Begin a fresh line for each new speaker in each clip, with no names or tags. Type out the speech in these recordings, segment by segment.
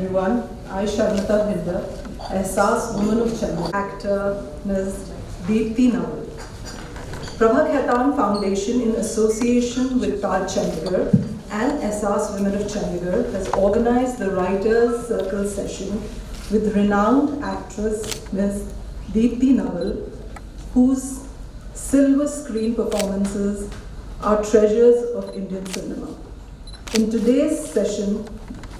everyone. I, Sharmata Bhinda, Ehsaas Woman of Chandigarh, actor Ms. Deepti Naval. Prabha Khaitan Foundation, in association with Taj Chandigarh and Ehsaas Women of Chandigarh, has organized the Writers' Circle session with renowned actress Ms. Deepti Naval, whose silver screen performances are treasures of Indian cinema. In today's session,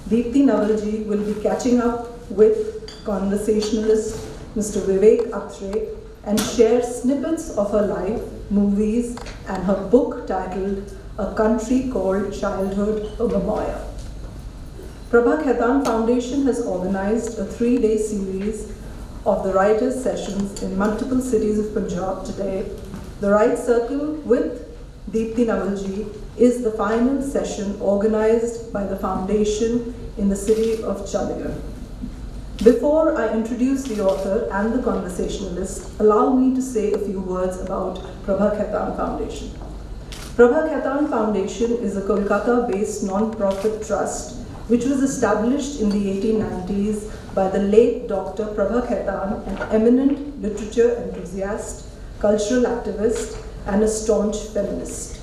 Deepti Navalji will be catching up with conversationalist Mr. Vivek Atre and share snippets of her life, movies, and her book titled A Country Called Childhood, a Memoir. Prabha Khaitan Foundation has organized a 3-day series of the writers' sessions in multiple cities of Punjab today. The Writers' Circle with Deepti Navalji is the final session organized by the foundation in the city of Chandigarh. Before I introduce the author and the conversationalist, allow me to say a few words about Prabha Khaitan Foundation. Prabha Khaitan Foundation is a Kolkata-based non-profit trust which was established in the 1890s by the late Dr. Prabha Khaitan, an eminent literature enthusiast, cultural activist, and a staunch feminist.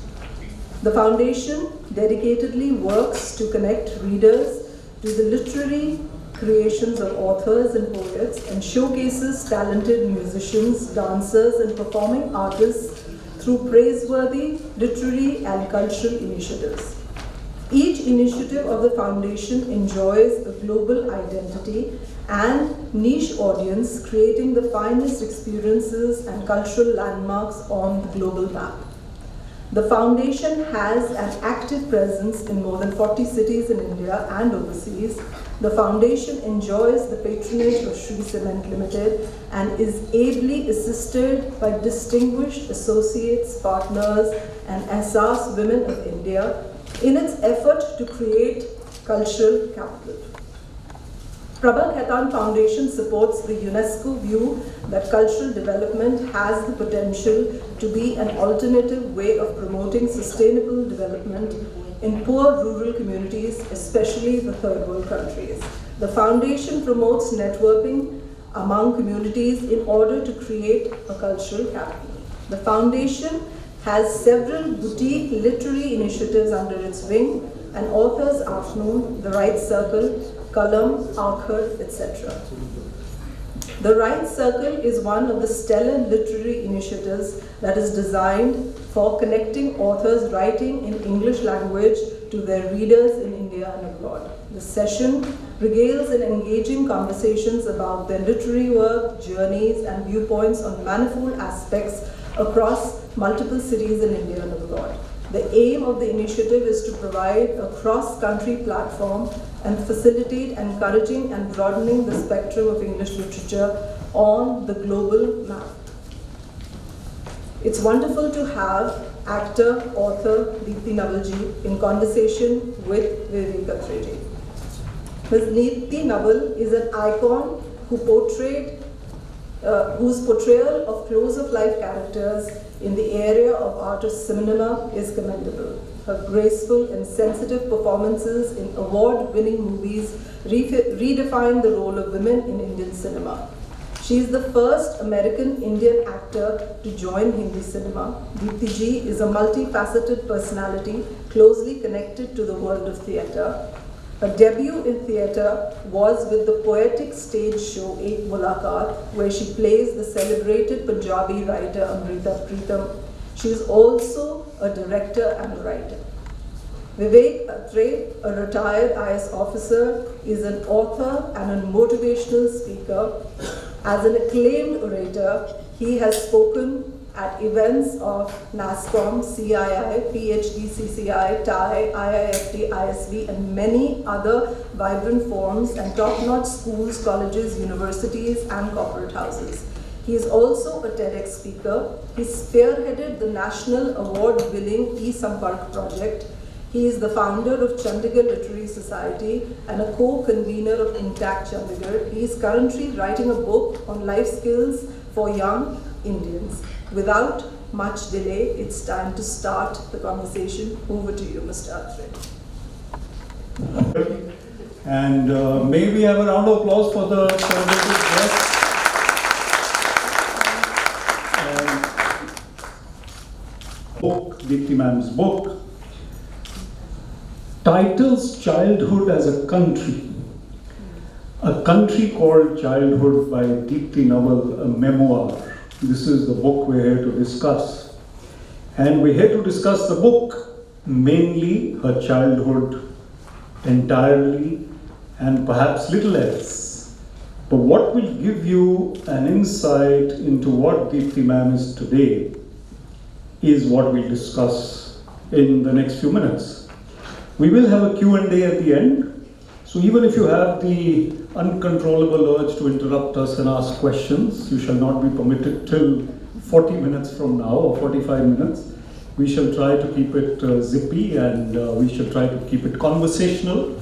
The foundation dedicatedly works to connect readers to the literary creations of authors and poets and showcases talented musicians, dancers, and performing artists through praiseworthy literary and cultural initiatives. Each initiative of the foundation enjoys a global identity and niche audience, creating the finest experiences and cultural landmarks on the global map. The foundation has an active presence in more than 40 cities in India and overseas. The foundation enjoys the patronage of Sri Cement Limited and is ably assisted by distinguished associates, partners, and Ehsaas Women of India in its effort to create cultural capital. Prabha Khaitan Foundation supports the UNESCO view that cultural development has the potential to be an alternative way of promoting sustainable development in poor rural communities, especially the third world countries. The foundation promotes networking among communities in order to create a cultural capital. The foundation has several boutique literary initiatives under its wing: an author's afternoon, the Writers' Circle, Kalam, Aakhar, etc. The Writers' Circle is one of the stellar literary initiatives that is designed for connecting authors writing in English language to their readers in India and abroad. The session regales in engaging conversations about their literary work, journeys, and viewpoints on manifold aspects across multiple cities in India and abroad. The aim of the initiative is to provide a cross-country platform and facilitate encouraging and broadening the spectrum of English literature on the global map. It's wonderful to have actor, author Deepti Navalji in conversation with Vivek Atre. Ms. Deepti Naval is an icon whose portrayal of close-of-life characters in the area of artist cinema is commendable. Her graceful and sensitive performances in award-winning movies redefine the role of women in Indian cinema. She is the first American Indian actor to join Hindi cinema. Deepti ji is a multifaceted personality closely connected to the world of theatre. Her debut in theatre was with the poetic stage show Ek Mulaqat, where she plays the celebrated Punjabi writer Amrita Pritam. She is also a director and a writer. Vivek Atre, a retired IS officer, is an author and a motivational speaker. As an acclaimed orator, he has spoken at events of NASCOM, CII, PhD, CCI, TIE, IIFT, ISV, and many other vibrant forums and top-notch schools, colleges, universities, and corporate houses. He is also a TEDx speaker. He spearheaded the national award-winning e-Sampark project. He is the founder of Chandigarh Literary Society and a co-convener of Intact Chandigarh. He is currently writing a book on life skills for young Indians. Without much delay, it's time to start the conversation. Over to you, Mr. Atre.
And may we have a round of applause for the celebrated guests. Book, Deepti ma'am's book, titles Childhood as a Country. A Country Called Childhood by Deepti Naval, a memoir. This is the book we're here to discuss. And we're here to discuss the book, mainly her childhood entirely, and perhaps little else. But what will give you an insight into what Deepti ma'am is today is what we'll discuss in the next few minutes. We will have a Q&A at the end. So even if you have the uncontrollable urge to interrupt us and ask questions, you shall not be permitted till 40 minutes from now, or 45 minutes. We shall try to keep it zippy, and we shall try to keep it conversational.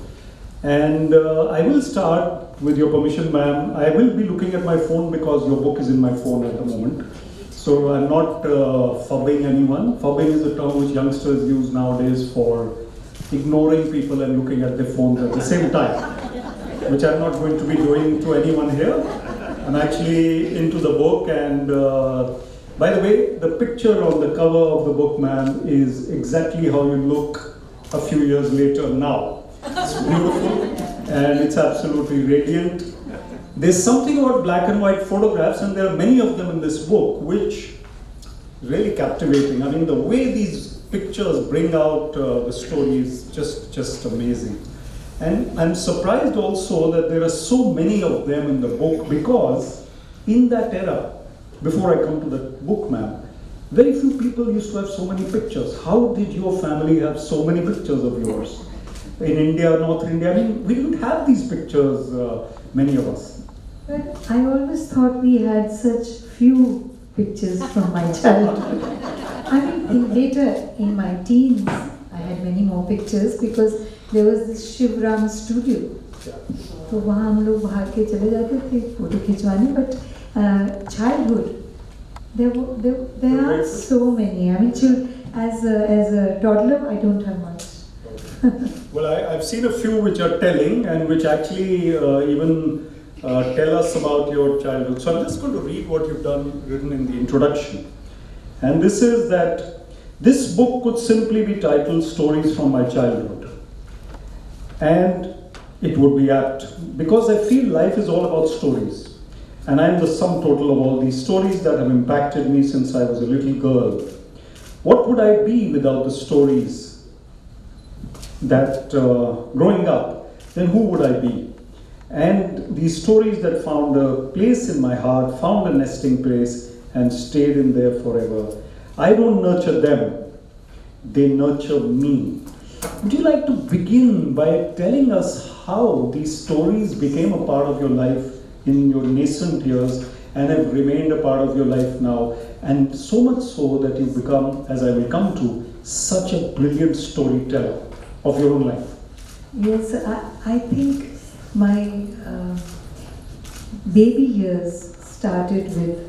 And I will start with your permission, ma'am. I will be looking at my phone because your book is in my phone at the moment. So I'm not fubbing anyone. Fubbing is a term which youngsters use nowadays for ignoring people and looking at their phones at the same time, which I'm not going to be doing to anyone here. I'm actually into the book, and by the way, the picture on the cover of the book, ma'am, is exactly how you look a few years later now. It's beautiful and it's absolutely radiant. There's something about black and white photographs, and there are many of them in this book, which really captivating. I mean, the way these pictures bring out the story is just amazing. And I'm surprised also that there are so many of them in the book, because in that era, before I come to the book, ma'am, very few people used to have so many pictures. How did your family have so many pictures of yours? In India, North India, I mean, we didn't have these pictures, many of us.
But I always thought we had such few pictures from my childhood. I mean, later in my teens, I had many more pictures because there was this Shivram studio. तो वहाँ हम लोग भाग के चले जाते थे photo खिंचवाने. But childhood, there are so many. I mean, as a toddler, I don't have much.
Well, I've seen a few which are telling, and which actually even tell us about your childhood. So I'm just going to read what you've written in the introduction. And this is that this book could simply be titled Stories from My Childhood. And it would be apt, because I feel life is all about stories. And I'm the sum total of all these stories that have impacted me since I was a little girl. What would I be without the stories that growing up, then who would I be? And these stories that found a place in my heart, found a nesting place, and stayed in there forever. I don't nurture them, they nurture me. Would you like to begin by telling us how these stories became a part of your life in your nascent years and have remained a part of your life now, and so much so that you've become, as I will come to, such a brilliant storyteller of your own life?
Yes, I think my baby years started with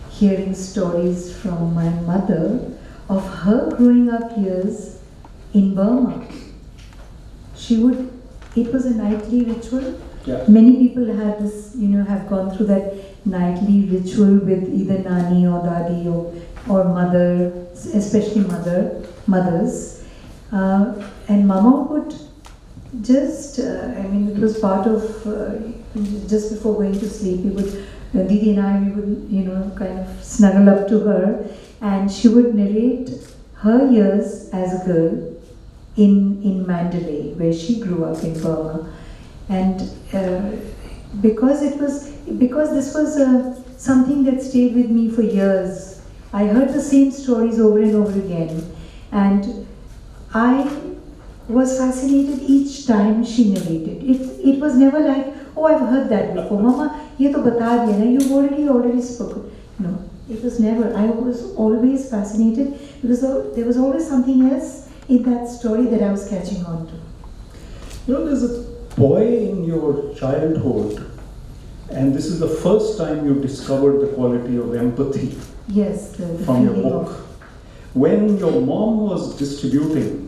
hearing stories from my mother of her growing up years in Burma. It was a nightly ritual.
Yeah.
Many people had this, have gone through that nightly ritual with either nani or dadi or mother, especially mothers. And mama would just, it was part of, just before going to sleep, Didi and I, we would, kind of snuggle up to her, and she would narrate her years as a girl in Mandalay, where she grew up in Burma. And because this was something that stayed with me for years, I heard the same stories over and over again, and I was fascinated each time she narrated. It was never like, oh, I've heard that before. Mama, ye to bata diya na, you've already spoken. No, it was never. I was always fascinated because there was always something else in that story that I was catching on to.
There's a boy in your childhood, and this is the first time you discovered the quality of empathy.
Yes,
from your book. When your mom was distributing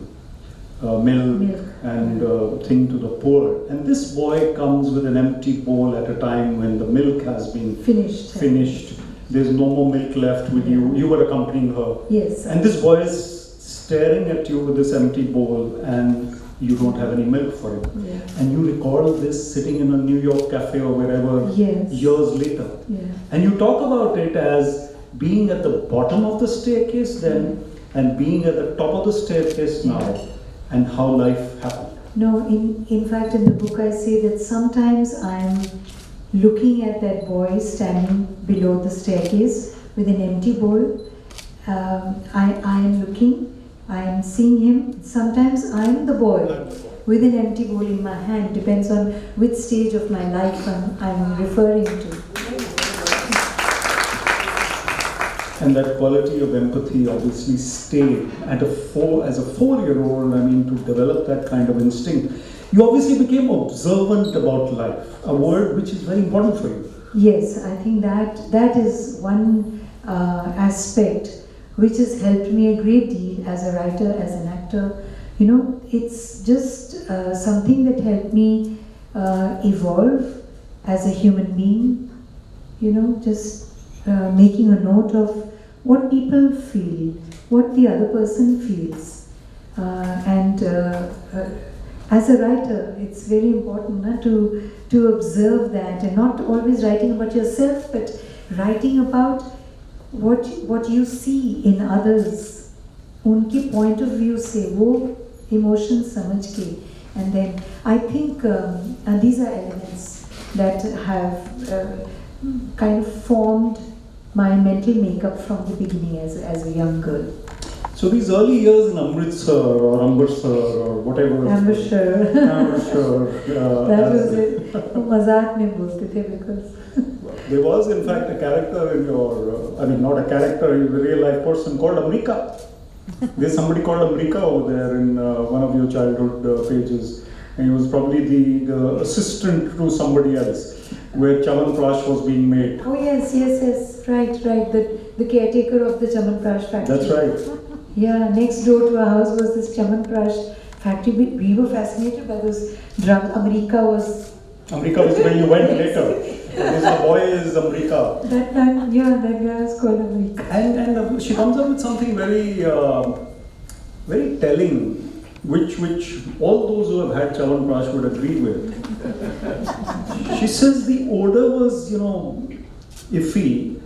milk and thing to the poor. And this boy comes with an empty bowl at a time when the milk has been finished. There's no more milk left with you. You were accompanying her.
Yes.
And this boy is staring at you with this empty bowl, and you don't have any milk for him.
Yeah.
And you recall this sitting in a New York cafe or wherever years later.
Yeah.
And you talk about it as being at the bottom of the staircase then and being at the top of the staircase now, and how life happened.
No, in fact in the book I say that sometimes I'm looking at that boy standing below the staircase with an empty bowl. I am looking, I am seeing him. Sometimes I am the boy with an empty bowl in my hand. Depends on which stage of my life I'm referring to.
And that quality of empathy obviously stayed as a 4-year-old. I mean, to develop that kind of instinct, you obviously became observant about life, a word which is very important for you.
Yes, I think that is one aspect which has helped me a great deal as a writer, as an actor. You know, it's just something that helped me evolve as a human being. You know, just making a note of what people feel, what the other person feels. As a writer, it's very important to observe that, and not always writing about yourself, but writing about what you see in others. Unki point of view se wo emotions samajh ke. And then I think these are elements that have kind of formed my mental makeup from the beginning as a young girl.
So these early years in Amritsar or Amritsar or whatever.
Amritsar. That was it. Mazak mein bolte the because.
There was in fact a character in your, I mean not a character, he was a real life person called Amrika. There's somebody called Amrika over there in one of your childhood pages. And he was probably the assistant to somebody else, where Chawanprash was being made.
Oh yes, right. The caretaker of the Chawanprash factory.
That's right.
Yeah, next door to our house was this Chawanprash factory. We were fascinated by those drums. Amrika was
where you went later. The boy is Amrika.
That guy was called Amrika.
And she comes up with something very, very telling, which all those who have had Chawanprash would agree with. She says the odor was, iffy,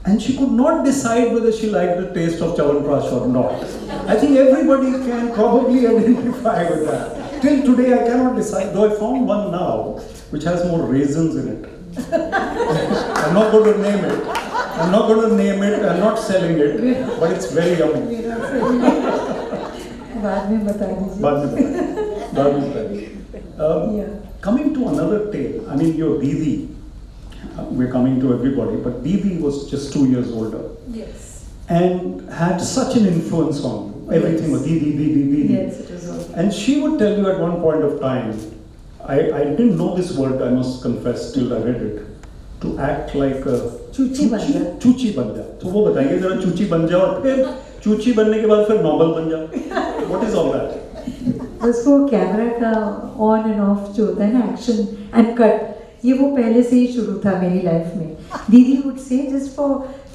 and she could not decide whether she liked the taste of Chawanprash or not. I think everybody can probably identify with that. Till today I cannot decide, though I found one now, which has more raisins in it. I'm not going to name it. I'm not selling it, but it's very yummy.
बाद में बता
दीजिए. Coming to another tale, I mean your Didi, we're coming to everybody, but Didi was just 2 years older.
Yes.
And had such an influence on you. Everything was Didi.
Yes, it was all.
And she would tell you at one point of time, I didn't know this word, I must confess, till I read it, to act like a
चूची
बन जा. तो वो बताइए जरा चूची बन जा और फिर चूची बनने के बाद फिर नॉबल बन जा. What is all that?
उसको कैमरा का ऑन एंड ऑफ जो होता है ना, एक्शन एंड कट, ये वो पहले से ही शुरू था मेरी लाइफ में. दीदी वुड से जस्ट फॉर,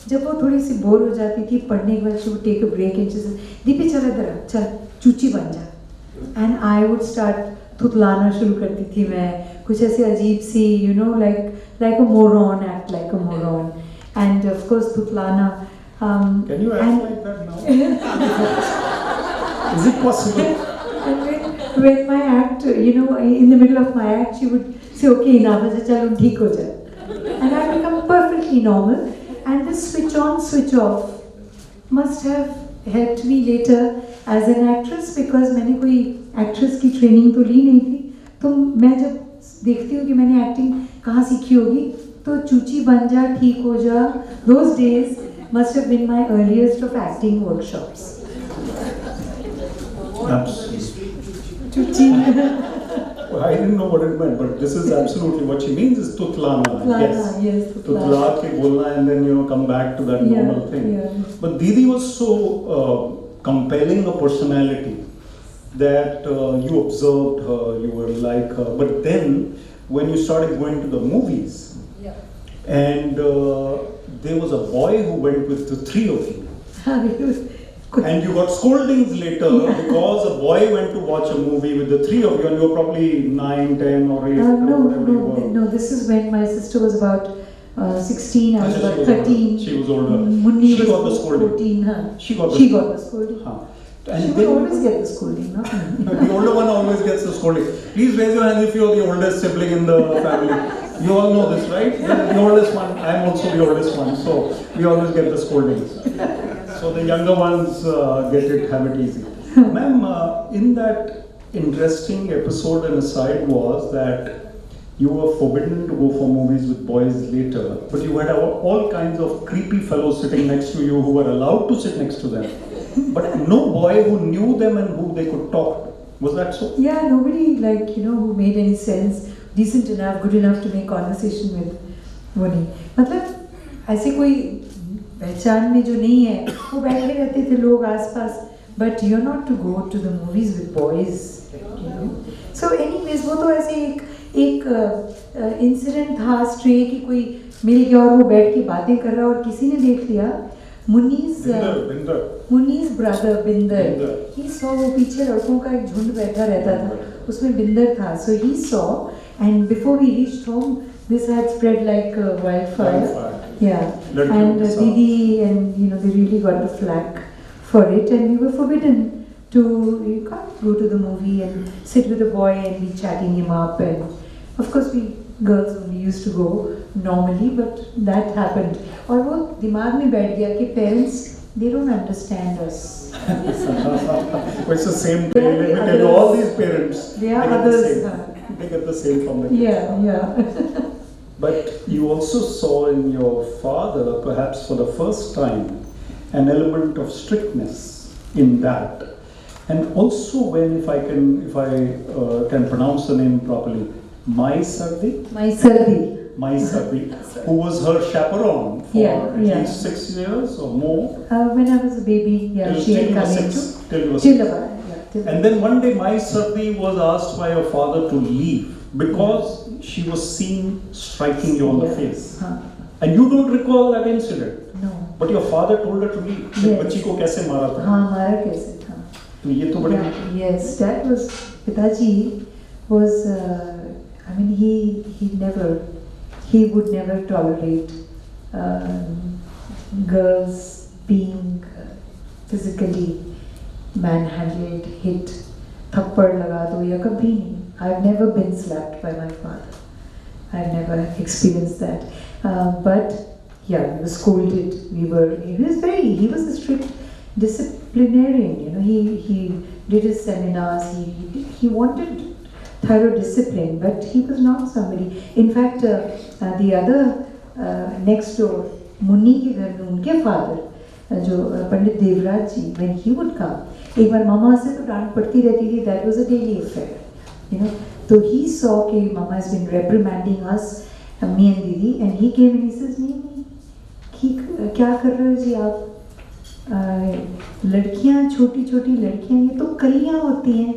जब वो थोड़ी सी बोर हो जाती थी पढ़ने के बाद, she would take a break and she said, Deepi चल इधर, चल चूची बन जा. एंड आई वुड स्टार्ट थुतलाना शुरू करती थी मैं, कुछ ऐसे अजीब सी, like a moron, act like a moron. And of course थुतलाना.
Can you act like that now? Is it possible?
And when my act, in the middle of my act, she would say, okay, enough, chalo, theek ho jaye. And I become perfectly normal. And this switch on, switch off must have helped me later as an actress, because मैंने कोई actress की training तो ली नहीं थी. तो मैं जब देखती हूँ कि मैंने acting कहाँ सीखी होगी, तो चूची बन जा, ठीक हो जा, those days must have been my earliest of acting workshops.
Well, I didn't know what it meant, but this is absolutely what she means is tutlana.
Yes,
tutla ke bolna, and then come back to that normal thing.
Yeah.
But Didi was so compelling a personality that you observed her, you were like her. But then, when you started going to the movies,
Yeah.
and there was a boy who went with the three of you. And you got scoldings later because a boy went to watch a movie with the three of you, and you were probably 9, 10 or 8 or whatever you were.
No, this is when my sister was about 16, I was
Actually,
about
she was
13.
older. She was older.
Munni
She
was
got the scolding.
14, huh?
She got
the scolding.
Huh.
She
And
would
then
always get the scolding, not me.
the older one always gets the scolding. Please raise your hand if you are the oldest sibling in the family. You all know this, right? The oldest one. I am also the oldest one, so we always get the scoldings. So the younger ones have it easy. Ma'am, in that interesting episode, an aside was that you were forbidden to go for movies with boys later, but you had all kinds of creepy fellows sitting next to you who were allowed to sit next to them, but no boy who knew them and who they could talk to. Was that so?
Yeah, nobody who made any sense, decent enough, good enough to make conversation with Muni. मतलब ऐसे कोई पहचान में जो नहीं है वो बैठे रहते थे लोग आसपास, but you're not to go to the movies with boys, So anyways वो तो ऐसे एक इंसिडेंट था स्ट्रे कि कोई मिल गया और वो बैठ के बातें कर रहा और किसी ने देख लिया मुनीज ब्रदर बिंदर ही सॉ वो पीछे लड़कों का एक झुंड बैठा रहता था उसमें बिंदर था so he saw and before he reached home this had spread like wildfire. Yeah, and Didi and they really got the flack for it and we were forbidden to, you can't go to the movie and sit with a boy and be chatting him up, and of course we girls only used to go normally, but that happened. और वो दिमाग में बैठ गया कि parents they don't understand us.
It's the same thing. Let me tell you, all these parents
they are others.
They get the same from the kids.
Yeah.
But you also saw in your father, perhaps for the first time, an element of strictness in that. And also when, if I can pronounce the name properly, Mai Sardi, who was her chaperone for at least 6 years or more.
When I was a baby, she had come
into. And then one day Mai Sardi was asked by her father to leave because she was seen striking you on the face. And you don't recall that incident.
No.
But your father told her to leave. बच्ची को कैसे मारा था?
हाँ, मारा कैसे था?
तो ये तो बड़ी.
Yes, that was Pitaji was. He would never tolerate girls being physically manhandled, hit, thappad laga do ya kabhi nahi. I've never been slapped by my father. I've never experienced that. But yeah, we were scolded. He was a strict disciplinarian. He did his seminars. He wanted thorough discipline, but he was not somebody. In fact, the other next door, Munni के घर में उनके father, जो पंडित देवराज जी, when he would come, एक बार मामा से तो डांट पड़ती रहती थी. That was a daily affair, So he saw कि mama has been reprimanding us, me and Didi, and he came and he says, नहीं, क्या कर रहे हो जी आप? लड़कियां छोटी छोटी लड़कियां ये तो कलियां होती हैं.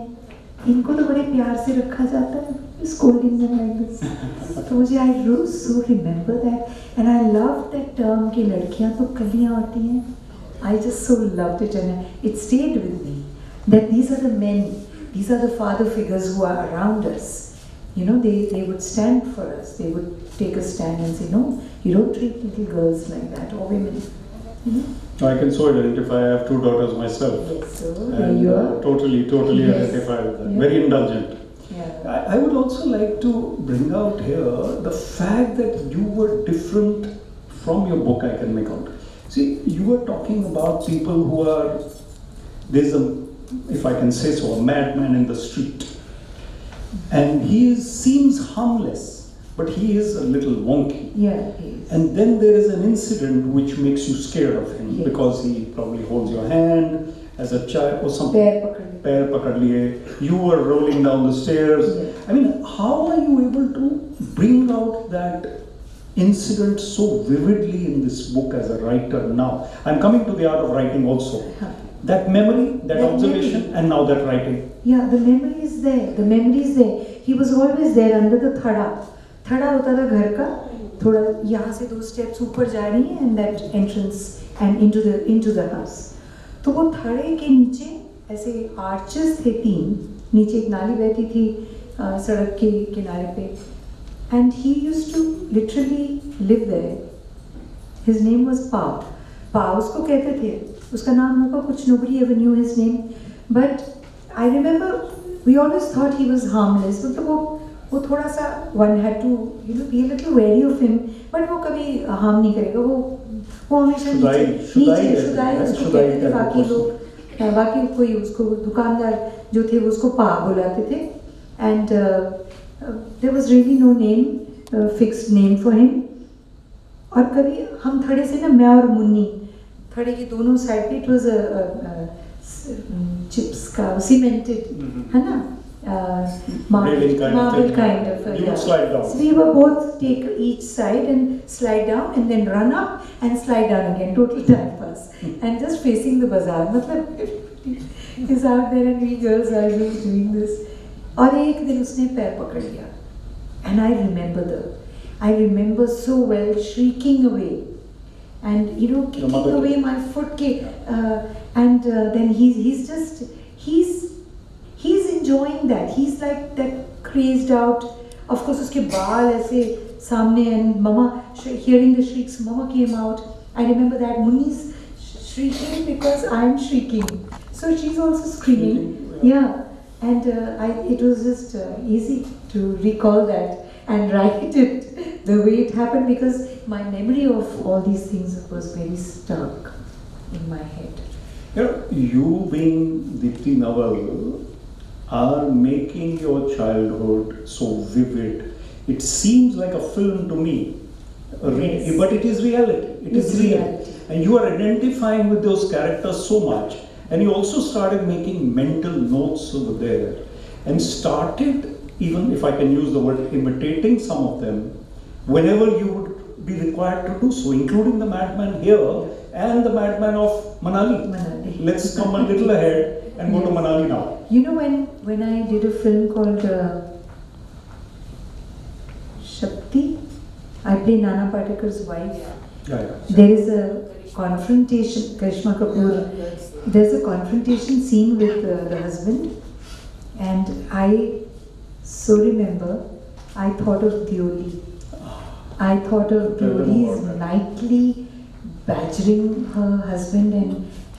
इनको तो बड़े प्यार से रखा जाता है. Scolding them like this. तो मुझे I so remember that, and I loved that term कि लड़कियां तो कलियां होती हैं. I just so loved it, and it stayed with me. That these are the men, these are the father figures who are around us. They would stand for us. They would take a stand and say, no, you don't treat little girls like that, or women.
I can so identify. I have 2 daughters myself.
Yes, so
and
you are.
Totally identify with that. Yeah. Very indulgent.
Yeah.
I would also like to bring out here the fact that you were different from your book. I can make out. See, you were talking about people who are, there's if I can say so, a madman in the street. And he seems harmless, but he is a little wonky.
Yeah, he is.
And then there is an incident which makes you scared of him because he probably holds your hand as a child or something. Pair pakad liye. You were rolling down the stairs.
Yeah.
I mean, how are you able to bring out that incident so vividly in this book as a writer now? I'm coming to the art of writing also. That memory, that observation,
memory.
and now that writing.
Yeah, the memory is there. The memory is there. He was always there under the thada. Thada होता था घर का. थोड़ा यहाँ से 2 steps ऊपर जा रही है and that entrance and into the house. तो वो थड़े के नीचे ऐसे arches थे 3. नीचे एक नाली बहती थी सड़क के किनारे पे. And he used to literally live there. His name was Pa. Pa उसको कहते थे. उसका नाम होगा कुछ, nobody ever knew his name. But I remember we always thought he was harmless. मतलब वो थोड़ा सा one had to be a little wary of him. But वो कभी harm नहीं करेगा. वो हमेशा नीचे शुदाई उसको कहते थे. बाकी लोग बाकी कोई उसको दुकानदार जो थे वो उसको पा बुलाते थे. And there was really no name, fixed name for him. और कभी हम थड़े से ना मैं और मुन्नी थड़े के दोनों साइड पे, it was a chips का cemented है ना marble kind of
you would slide down.
So we were both take each side and slide down and then run up and slide down again, total time pass. And just facing the bazaar, मतलब he's out there and we girls are just doing this. और एक दिन उसने पैर पकड़ लिया. And I remember so well shrieking away and kicking away my foot and then he's enjoying that. He's like that crazed out. Of course उसके बाल ऐसे सामने and mama hearing the shrieks, mama came out. I remember that Muni's shrieking because I'm shrieking, so she's also screaming. Yeah. And it was just easy to recall that and write it the way it happened, because my memory of all these things was very stark in my head.
You being Deepti Naval are making your childhood so vivid. It seems like a film to me,
Yes.
but it is reality. It is real.
Reality.
And you are identifying with those characters so much. And you also started making mental notes over there and started, even if I can use the word, imitating some of them whenever you would be required to do so, including the madman here and the madman of Manali. Let's come a little ahead and go to Manali now.
When I did a film called Shakti, I play Nana Patekar's wife.
Yeah.
There is a confrontation, Karishma Kapoor, there's a confrontation scene with the husband, and I so remember, I thought of Dioli. I thought of Dioli's nightly badgering her husband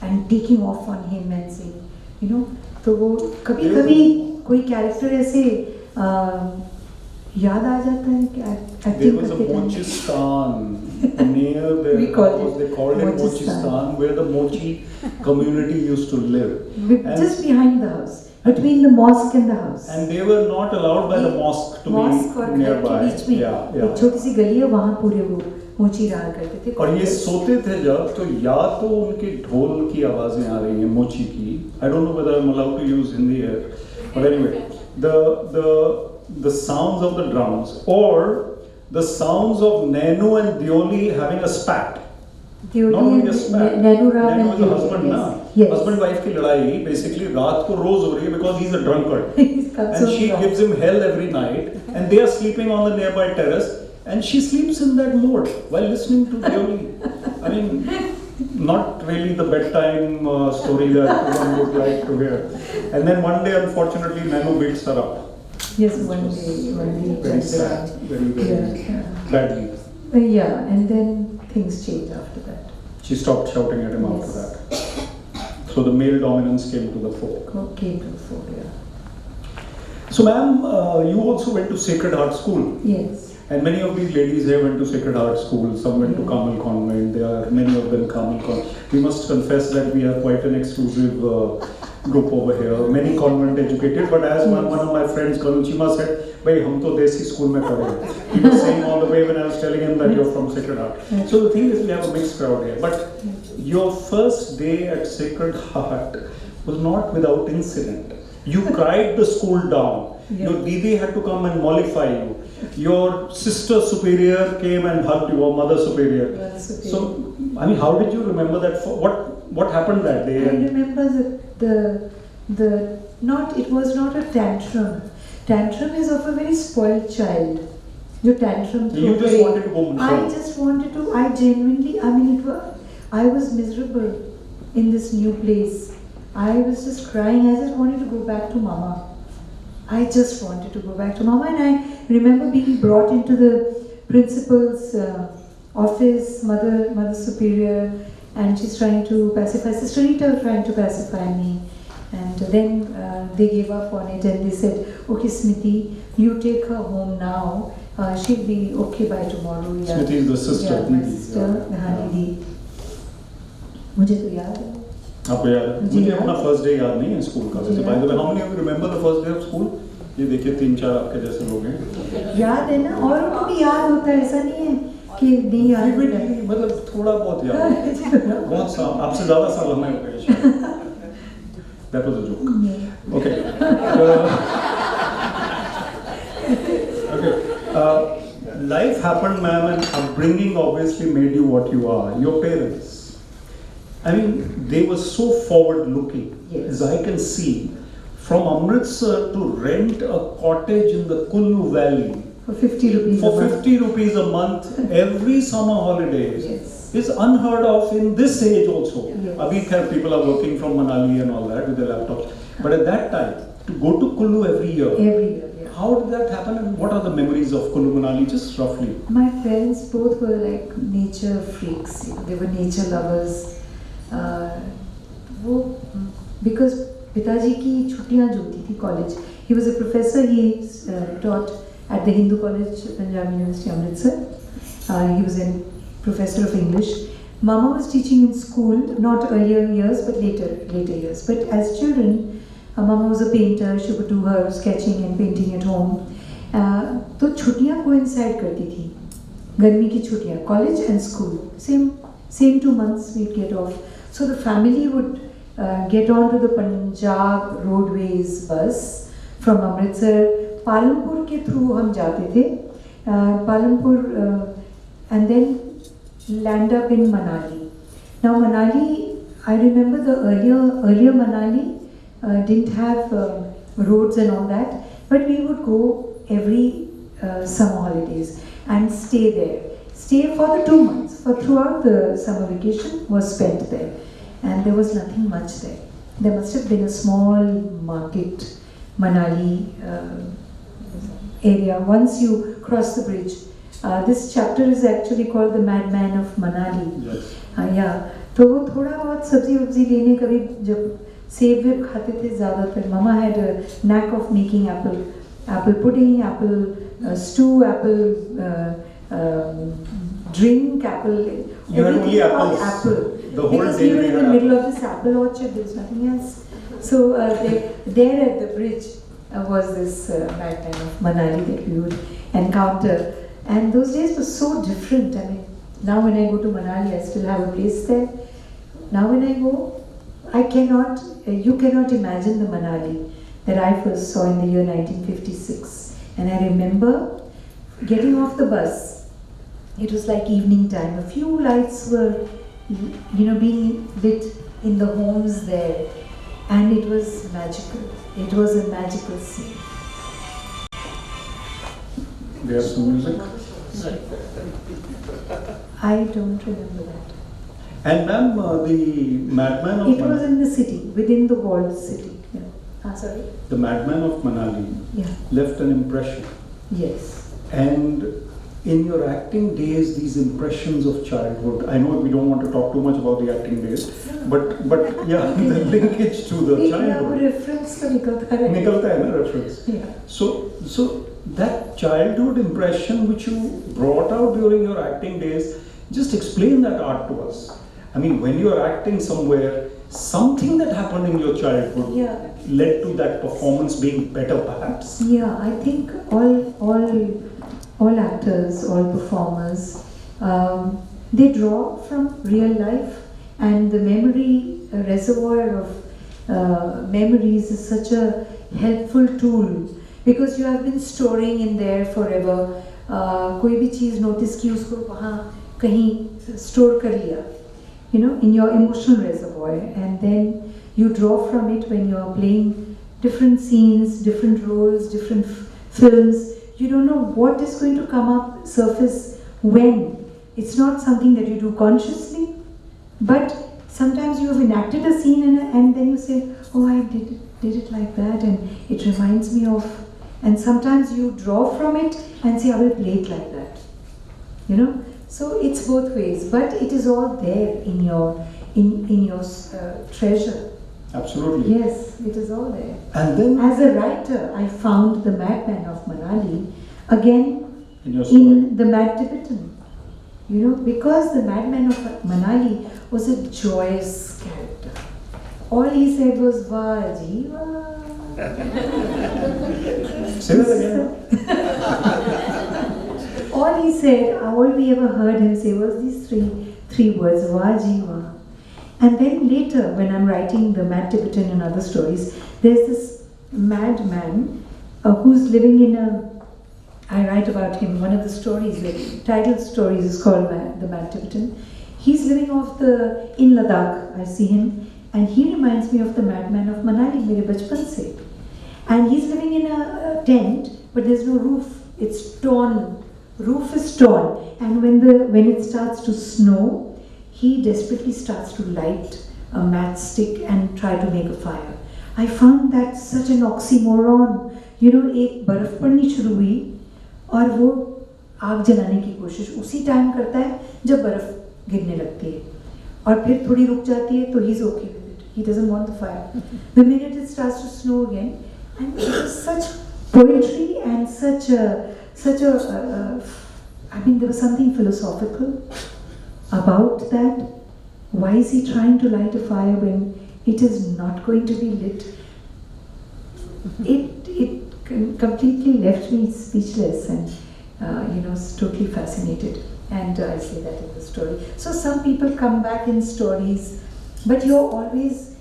and taking off on him and saying, तो वो कभी-कभी कोई character ऐसे याद आ जाता है कि
There was a Mochistan near there. They called it Mochistan, where the Mochi community used to live.
Just behind the house, between the mosque and the house.
And they were not allowed by the mosque to be nearby.
एक छोटी सी गली है, वहाँ पूरे वो मोची रहा करते थे.
और ये सोते थे जब, तो या तो उनके ढोल की आवाजें आ रही हैं मोची की. I don't know whether I'm allowed to use Hindi here, but anyway, the sounds of the drums, or the sounds of Nenu and Dioli having a spat. Not only a spat.
Nenu is
the husband, na?
Yes.
Husband-wife की लड़ाई basically रात को रोज हो रही है because he's a drunkard. And she gives him hell every night, and they are sleeping on the nearby terrace, and she sleeps in that mode while listening to Dioli. I mean, not really the bedtime story that one would like to hear. And then one day, unfortunately, Nenu beats her up.
Yes, one day.
Very sad, very badly.
Yeah, and then things changed after that.
She stopped shouting at him after that. So the male dominance came to the fore.
Came to the fore, yeah.
So ma'am, you also went to Sacred Heart School.
Yes.
And many of these ladies here went to Sacred Heart School. Some went to Carmel Convent. There are many of them Carmel Convent. We must confess that we are quite an exclusive group over here. Many convent educated, but as one of my friends, Kanuchima said, "Bhai, hum to desi school mein padhe." He was saying all the way when I was telling him that you're from Sacred Heart. So the thing is, we have a mixed crowd here. But your first day at Sacred Heart was not without incident. You cried the school down. Your Didi had to come and mollify you. Your sister superior came and hugged you, or mother superior. So, I mean, how did you remember that? What what happened that day?
I remember the not, it was not a tantrum. Tantrum is of a very spoiled child. Your tantrum.
You just wanted to go.
I just wanted to. I genuinely. I mean, I was miserable in this new place. I was just crying. I just wanted to go back to Mama. I just wanted to go back to Mama, and I remember being brought into the principal's office, Mother Superior, and she's trying to pacify. Sister Rita was trying to pacify me, and then they gave up on it, and they said, "Okay, Smriti, you take her home now. She'll be okay by tomorrow." Yeah.
Smriti is the sister.
Yeah, my sister, Didi. मुझे तो याद है.
आपको याद है? मुझे अपना first day याद नहीं है स्कूल का. वैसे by the way, how many of you remember the first day of school? ये देखिए 3-4 आपके जैसे लोग हैं.
याद है ना, और उनको भी याद होता है, ऐसा नहीं है कि नहीं याद होता है.
मतलब थोड़ा बहुत याद है. बहुत साल, आपसे ज़्यादा साल हमें हो गए शायद. That was a joke. Okay. Okay. Life happened, ma'am, and upbringing obviously made you what you are. Your parents, I mean, they were so forward-looking.
Yes.
As I can see, from Amritsar to rent a cottage in the Kullu Valley
For 50 rupees
for
a month.
50 rupees a month every summer holidays
Yes.
is unheard of in this age also.
Yes.
Abhi khair, people are working from Manali and all that with their laptops. But at that time, to go to Kullu every year,
Every year, yeah.
how did that happen, and what are the memories of Kullu Manali, just roughly?
My parents both were like nature freaks. They were nature lovers. वो because पिताजी की छुट्टियाँ जो होती थी college, he was a professor. He taught at the Hindu College, Punjab University, Amritsar. He was a professor of English. Mama was teaching in school, not earlier years, but later years. But as children, Mama was a painter. She would do her sketching and painting at home. तो छुट्टियाँ coincide करती थी. गर्मी की छुट्टियाँ, college and school, same 2 months we'd get off. So the family would get onto the Punjab Roadways bus from Amritsar. Palampur के through हम जाते थे. Palampur and then land up in Manali. Now Manali, I remember the earlier Manali didn't have roads and all that, but we would go every summer holidays and stay there. Stay for the 2 months. For throughout the summer vacation was spent there, and there was nothing much there. There must have been a small market, Manali area. Once you cross the bridge, this chapter is actually called the Madman of Manali.
Yes.
Yeah. तो वो थोड़ा बहुत सब्जी वब्जी लेने कभी जब सेब web खाते थे ज़्यादातर. Mama had a knack of making apple pudding, apple stew, apple drink, apple.
You had only apples.
Apple.
The whole
Because
day
we were
we
in
had
the middle of
apples.
this apple orchard. There was nothing else. So there at the bridge was this Madman of Manali that we would encounter. And those days were so different. I mean, now when I go to Manali, I still have a place there. Now when I go, you cannot imagine the Manali that I first saw in the year 1956. And I remember getting off the bus. It was like evening time. A few lights were, being lit in the homes there. And it was magical. It was a magical scene.
We have some music.
I don't remember that.
And ma'am, the Madman of
It was in the city, within the walled city. Yeah. Sorry?
The Madman of Manali
Yeah.
left an impression.
Yes.
And in your acting days, these impressions of childhood, I know we don't want to talk too much about the acting days, but yeah, the linkage to the childhood.
Reference to nikalta hai.
Nikalta hai na reference.
Yeah.
So that childhood impression which you brought out during your acting days, just explain that art to us. I mean, when you are acting somewhere, something that happened in your childhood led to that performance being better, perhaps.
Yeah, I think all actors, all performers, they draw from real life, and the memory reservoir of memories is such a helpful tool, because you have been storing in there forever. कोई भी चीज़ notice की उसको वहाँ कहीं store कर लिया. in your emotional reservoir, and then you draw from it when you are playing different scenes, different roles, different films. You don't know what is going to come up, surface when. It's not something that you do consciously, but sometimes you have enacted a scene and then you say, oh, I did it like that, and it reminds me of, and sometimes you draw from it and say, I will play it like that. So it's both ways, but it is all there in your treasure.
Absolutely.
Yes, it is all there.
And then,
as a writer, I found the Madman of Manali again
in your story,
in the Mad Tibetan. Because the Madman of Manali was a joyous character. All he said was "Wah Jiva."
say that again.
All he said, all we ever heard him say was these three words, "Wah Jiva." And then later, when I'm writing the Mad Tibetan and other stories, there's this madman who's living in I write about him. One of the stories, the title stories, is called the Mad Tibetan. He's living in Ladakh. I see him, and he reminds me of the Madman of Manali, mere bachpan se. And he's living in a tent, but there's no roof. It's torn. Roof is torn, and when it starts to snow, he desperately starts to light a matchstick and try to make a fire. I found that such an oxymoron. एक बर्फ पड़नी शुरू हुई और वो आग जलाने की कोशिश उसी टाइम करता है जब बर्फ गिरने लगती है, और फिर थोड़ी रुक जाती है तो he's okay with it. He doesn't want the fire. The minute it starts to snow again, and it was such poetry and such a there was something philosophical about that. Why is he trying to light a fire when it is not going to be lit? It completely left me speechless and totally fascinated. And I say that in the story. So some people come back in stories, but you're always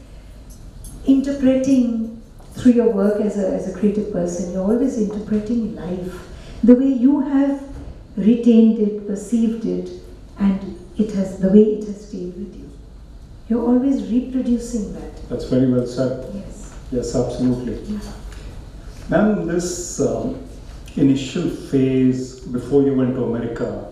interpreting through your work as a creative person. You're always interpreting life the way you have retained it, perceived it, and the way it has stayed with you. You're always reproducing that.
That's very well said.
Yes.
Yes, absolutely.
Yeah.
Ma'am, this initial phase before you went to America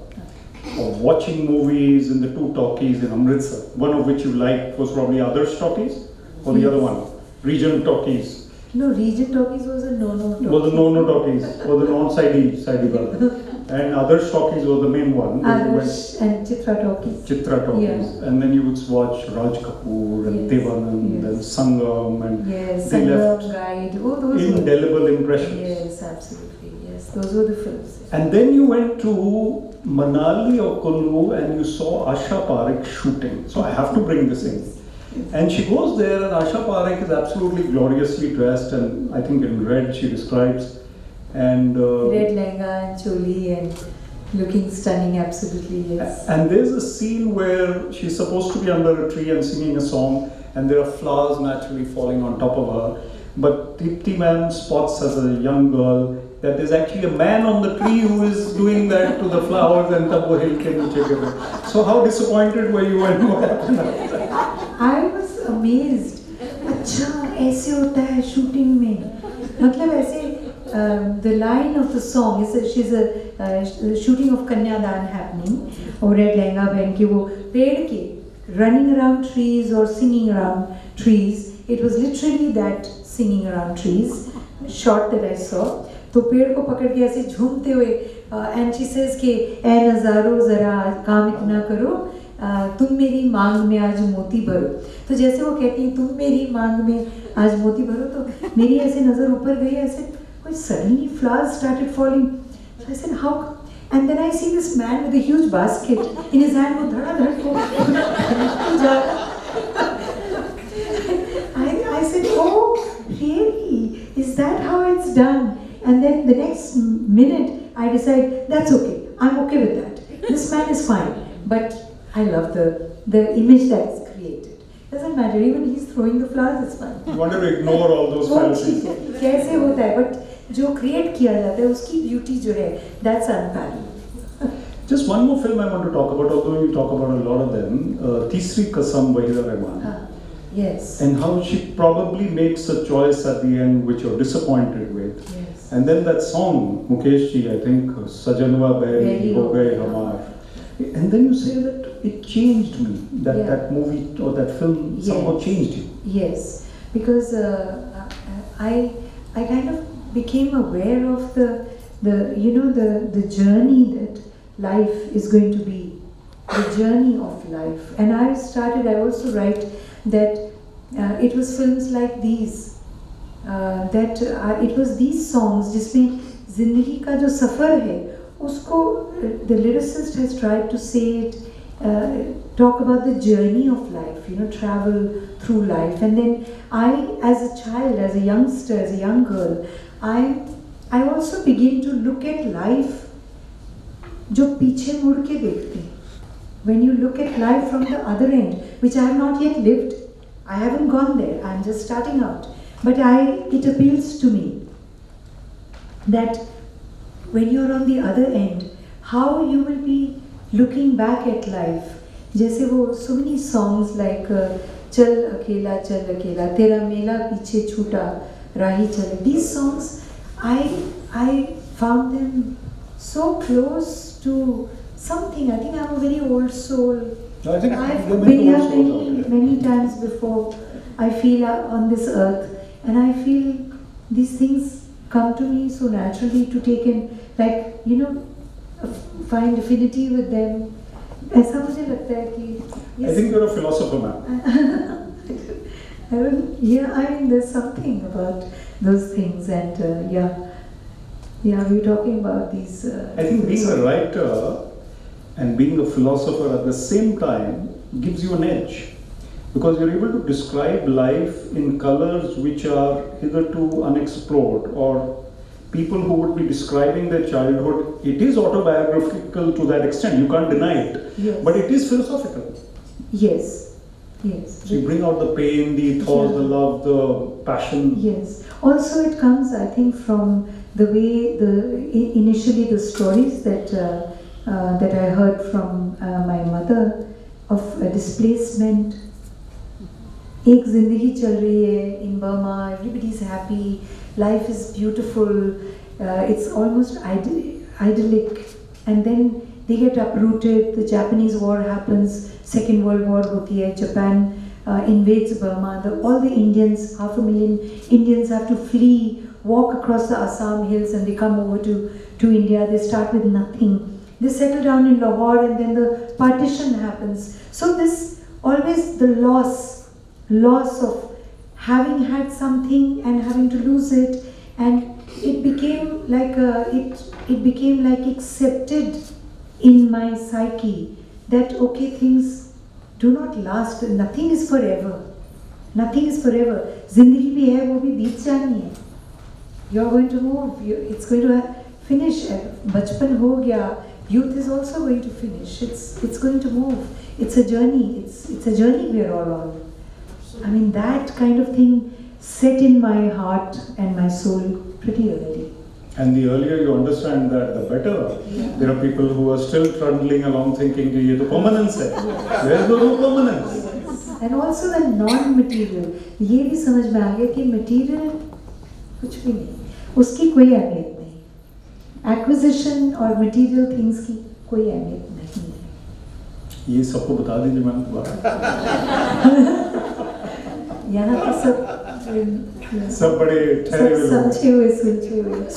of watching movies in the two talkies in Amritsar, one of which you liked was probably Others Talkies, or the other one, Regent Talkies.
No, Regent Talkies was a no-no talkies.
Was the no-no talkies, or the non-sidey one. And Others Talkies was the main one.
Others and Chitra Talkies.
Chitra Talkies.
Yeah.
And then you would watch Raj Kapoor and
Yes.
Devanand and
Yes.
Sangam, and
Yes,
they left
Sangam, Guide. Oh, those
indelible impressions.
Yes, absolutely. Yes, those were the films.
And then you went to Manali or Kullu and you saw Asha Parekh shooting. So I have to bring this in. And she goes there, and Asha Parekh is absolutely gloriously dressed, and I think in red she describes. And
Red lehenga and choli and looking stunning, absolutely, yes.
And there's a scene where she's supposed to be under a tree and singing a song, and there are flowers naturally falling on top of her. But Deepti ma'am spots as a young girl that there's actually a man on the tree who is doing that to the flowers, and tab wo hil ke niche gira. So how disappointed were you, and what happened after that?
I was amazed. अच्छा ऐसे होता है shooting में. मतलब ऐसे the line of the song is she's a shooting of Kanyadan happening. और red lehenga पहन के वो पेड़ के running around trees or singing around trees. It was literally that singing around trees shot that I saw. तो पेड़ को पकड़ के ऐसे झूमते हुए and she says कि ऐ नज़ारो ज़रा काम इतना करो, तुम मेरी मांग में आज मोती भरो. तो जैसे वो कहती हैं तुम मेरी मांग में आज मोती भरो, तो मेरी ऐसे नज़र ऊपर गई, ऐसे कोई suddenly flowers started falling. So I said how? And then I see this man with a huge basket in his hand, वो धड़ाधड़ को जा. I said, oh really? Is that how it's done? And then the next minute I decide that's okay. I'm okay with that. This man is fine. But I love the image that's created. Doesn't matter, even he's throwing the flowers, it's fine.
You wanted to ignore all those fantasies.
कैसे होता है, but जो create किया जाता है उसकी beauty जो है, that's unparalleled.
Just one more film I want to talk about, although you talk about a lot of them. Tisri Kasam, Wahida Rahman.
Yes.
And how she probably makes a choice at the end which you're disappointed with.
Yes.
And then that song, Mukesh ji, I think, Sajanwa Beri Ho Gaye Hamar. And then you say that it changed me, that movie or that film somehow changed you.
Yes, because I kind of became aware of the journey that life is going to be, the journey of life. And I also write that it was films like these, it was these songs जिसमें जिंदगी का जो सफ़र है उसको the lyricist has tried to say it, talk about the journey of life, travel through life. And then I, as a child, as a youngster, as a young girl, I also begin to look at life जो पीछे मुड़ के देखते हैं. When you look at life from the other end, which I have not yet lived, I haven't gone there, I am just starting out. But it appeals to me that when you're on the other end, how you will be looking back at life. जैसे वो so many songs like चल अकेला तेरा मेला पीछे छूटा राही चले. These songs, I found them so close to something. I think I'm a very old soul.
I think
I've been here many times before. I feel on this earth, and I feel these things come to me so naturally to take in, like find affinity with them. ऐसा मुझे लगता है कि
I think you're a philosopher, ma'am.
I mean, there's something about those things, and we're talking about these.
I think being a writer and being a philosopher at the same time gives you an edge, because you're able to describe life in colors which are hitherto unexplored, or people who would be describing their childhood. It is autobiographical to that extent, you can't deny it, but it is philosophical.
Yes.
So you bring out the pain, the ethos, the love, the passion.
Yes. Also, it comes, I think, from the way initially the stories that I heard from my mother of displacement. एक जिंदगी चल रही है in Burma, everybody's happy, life is beautiful, it's almost idyllic, and then they get uprooted, the Japanese war happens, Second World War होती है, Japan invades Burma, all the Indians, 500,000 Indians have to flee, walk across the Assam hills, and they come over to India. They start with nothing. They settle down in Lahore, and then the partition happens. So this always the loss of having had something and having to lose it, and it became like accepted in my psyche that okay, things do not last, nothing is forever. Zindagi bhi hai, wo bhi beet jani hai. You're going to move, it's going to finish. Bachpan ho gaya, youth is also going to finish. It's going to move. It's a journey. It's a journey we are all on. I mean, that kind of thing set in my heart and my soul pretty early.
And the earlier you understand that, the better. Yeah. There are people who are still trundling along thinking, ये तो permanence है. Where is the no permanence?
And also the non-material. ये भी समझ में आ गया कि material कुछ भी नहीं, उसकी कोई अहमियत नहीं. Acquisition और material things की कोई अहमियत नहीं है.
ये सबको बता दीजिए मैम दोबारा.
यहाँ तो
सब बड़े ठहरे हुए
समझे हुए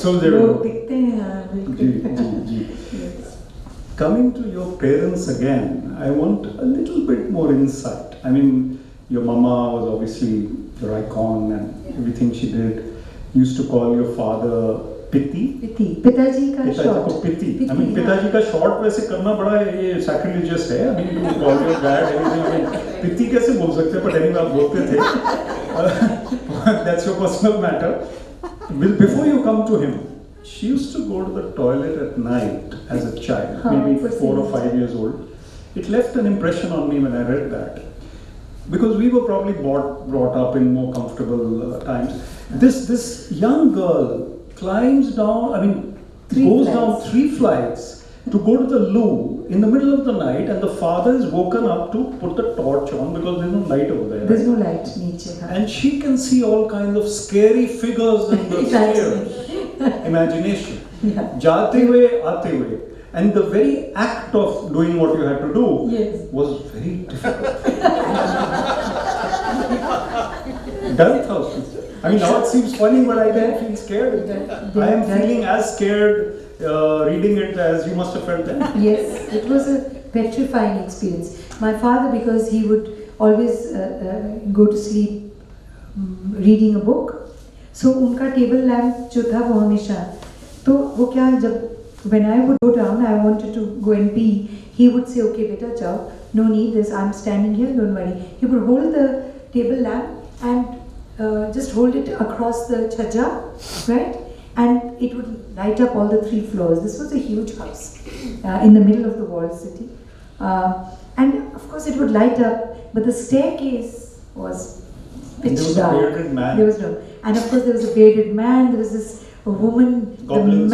सुलझे हुए लोग दिखते हैं.
जी. Coming to your parents again, I want a little bit more insight. I mean, your mama was obviously your icon and everything she did. You used to call your father Piti.
पिताजी का short.
Piti. I mean, पिताजी का short वैसे करना बड़ा ये sacrilegious है. I mean, you call your dad anything. I mean, Piti कैसे बोल सकते हैं? But anyway, आप बोलते थे. That's your personal matter. Before you come to him, she used to go to the toilet at night as a child, maybe 4 or 5 years old. It left an impression on me when I read that, because we were probably brought up in more comfortable times. This young girl climbs down, goes down 3 flights to go to the loo in the middle of the night, and the father is woken up to put the torch on because there's no light over there.
There's no light, niche.
And she can see all kinds of scary figures in the stairs. Imagination.
Yeah.
Jate hue, aate hue. And the very act of doing what you had to do
Yes.
was very difficult. Done thousands. I mean, now it seems funny, but I didn't feel scared. I am feeling as scared reading it as you must have felt then.
Yes, it was a petrifying experience. My father, because he would always go to sleep reading a book, so उनका table lamp जो था वो हमेशा, तो वो क्या जब when I would go down, I wanted to go and pee, he would say, okay beta jao, no need this, I'm standing here, don't worry. He would hold the table lamp and just hold it across the chhaja, right? And it would light up all the 3 floors. This was a huge house in the middle of the walled city. And of course it would light up, but the staircase was pitch dark.
There was a bearded man.
There was no, and of course there was a bearded man, there was this woman,
Goblins.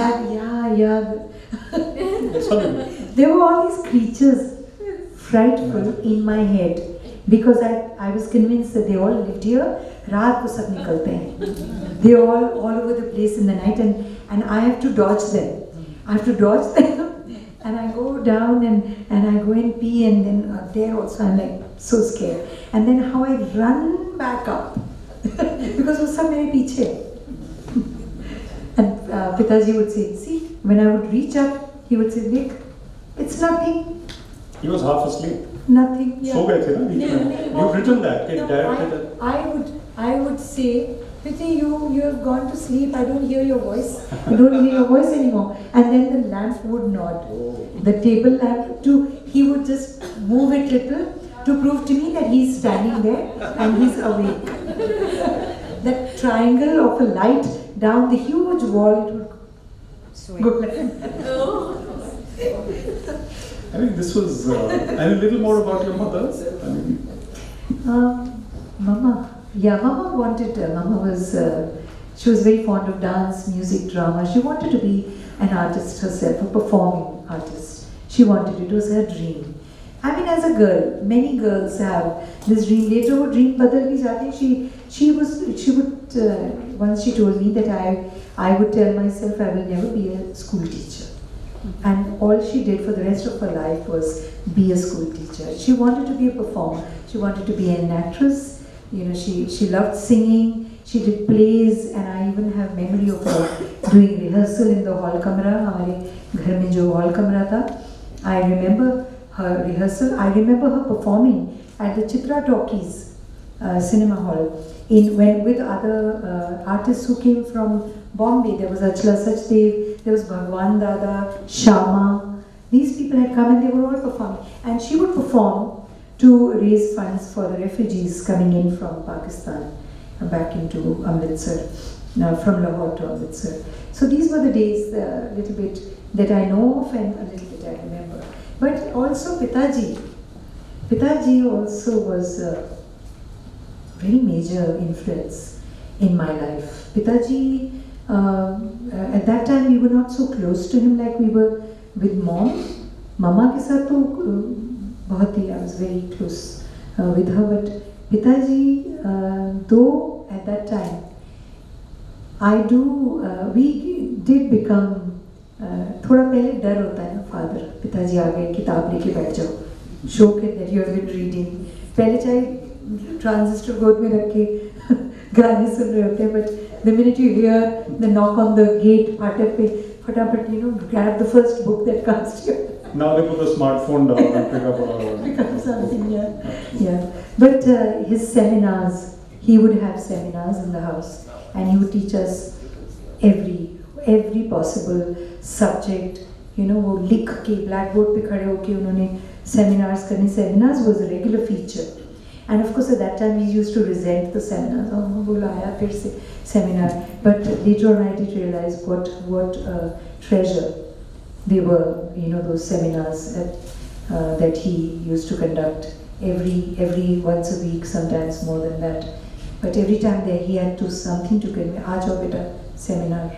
There were all these creatures, frightful in my head, because I was convinced that they all lived here. रात को सब निकलते हैं. They are all over the place in the night, and I have to dodge them. I have to dodge them, and I go down and I go and pee, and then there also I'm like so scared. And then how I run back up because वो सब मेरे पीछे. And Pitaji would say, see, when I would reach up, he would say, Vic, it's nothing.
He was half asleep.
Nothing. Yeah.
So गए थे ना बीच में. You've written that.
No,
Dad did that.
I would say, Priti, you have gone to sleep. I don't hear your voice. I don't hear your voice anymore. And then the lamp would nod. The table lamp too. He would just move it little to prove to me that he's standing there and he's awake. That triangle of a light down the huge wall, it would go like
I mean, this was, and a little more about your mother. I mean,
Mama. Yeah, Mama wanted, Mama was, she was very fond of dance, music, drama. She wanted to be an artist herself, a performing artist. She wanted, it was her dream. I mean, as a girl, many girls have this dream. Later, her dream badal bhi jate. She would, once she told me that I would tell myself I will never be a school teacher. And all she did for the rest of her life was be a school teacher. She wanted to be a performer. She wanted to be an actress. You know, she loved singing. She did plays, and I even have memory of her doing rehearsal in the hall kamra. हमारे घर में जो hall kamra था. I remember her rehearsal. I remember her performing at the Chitra Talkies cinema hall with other artists who came from Bombay. There was Achla Sachdev, there was Bhagwan Dada, Shama. These people had come and they were all performing. And she would perform to raise funds for the refugees coming in from Pakistan back into Amritsar, from Lahore to Amritsar. So these were the days, a little bit that I know of and a little bit I remember. But also Pitaji also was a very major influence in my life. Pitaji, at that time we were not so close to him like we were with Mom. Mama ke saath to बहुत ही, I was very close with her, but Pitaji, though at that time, we did become, थोड़ा पहले डर होता है ना, father, पिताजी आ गए, किताब लेके बैठ जाओ, show it that you have been reading. पहले चाहे transistor गोद में रख के गाने सुन रहे होते हैं, but the minute you hear the knock on the gate, फाटक पे, फटाफट, grab the first book that comes to you.
now they put the smartphone down and pick up
something, yeah. But his seminars, he would have seminars in the house, and he would teach us every possible subject. वो लिख के blackboard पे खड़े होके उन्होंने seminars करने. Seminars was a regular feature, and of course at that time we used to resent the seminars. Oh, बोला आया फिर से seminar. But later on I did realize what treasure they were, those seminars that he used to conduct every once a week, sometimes more than that. But every time there he had something to convey. आ जाओ बेटा seminar.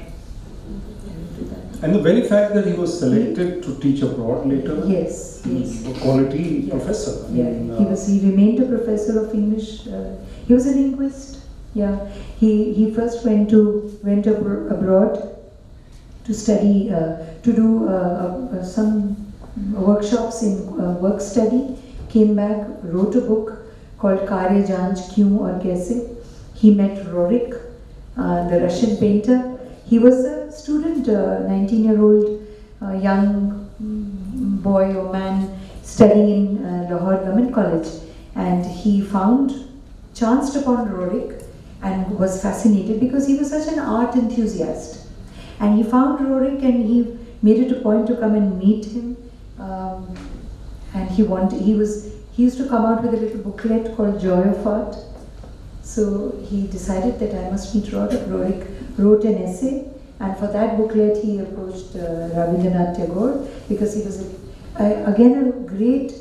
And the very fact that he was selected to teach abroad later,
Yes, yes.
a quality
Yeah.
professor.
Yeah, he remained a professor of English. He was a linguist. Yeah, he first went abroad to study, to do some workshops in work study. Came back, wrote a book called Karya Janch Kyun aur Kaise. He met Rorik, the Russian painter. He was a student, 19-year-old young boy or man studying in Lahore Government College, and he chanced upon Rorik and was fascinated because he was such an art enthusiast. And he found Rorik and he made it a point to come and meet him. And he used to come out with a little booklet called Joy of Art. So he decided that I must meet Rorik. Rorik wrote an essay, and for that booklet he approached Rabindranath Tagore, because he was again a great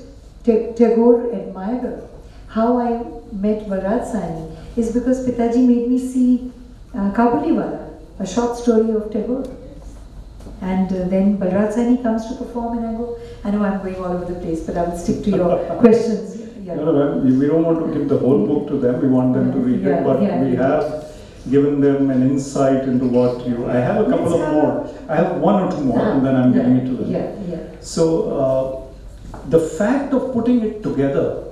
Tagore admirer. How I met Balraj Sahni is because Pitaji made me see Kabuliwala, a short story of Tagore. And then Balraj Sahni comes to perform, and I know I'm going all over the place, but I will stick to your questions. Yeah.
No, we don't want to give the whole book to them, we want them to read it, but we have given them an insight into what you... I have a couple of more. I have one or two more, and then I'm giving it to them. So, the fact of putting it together,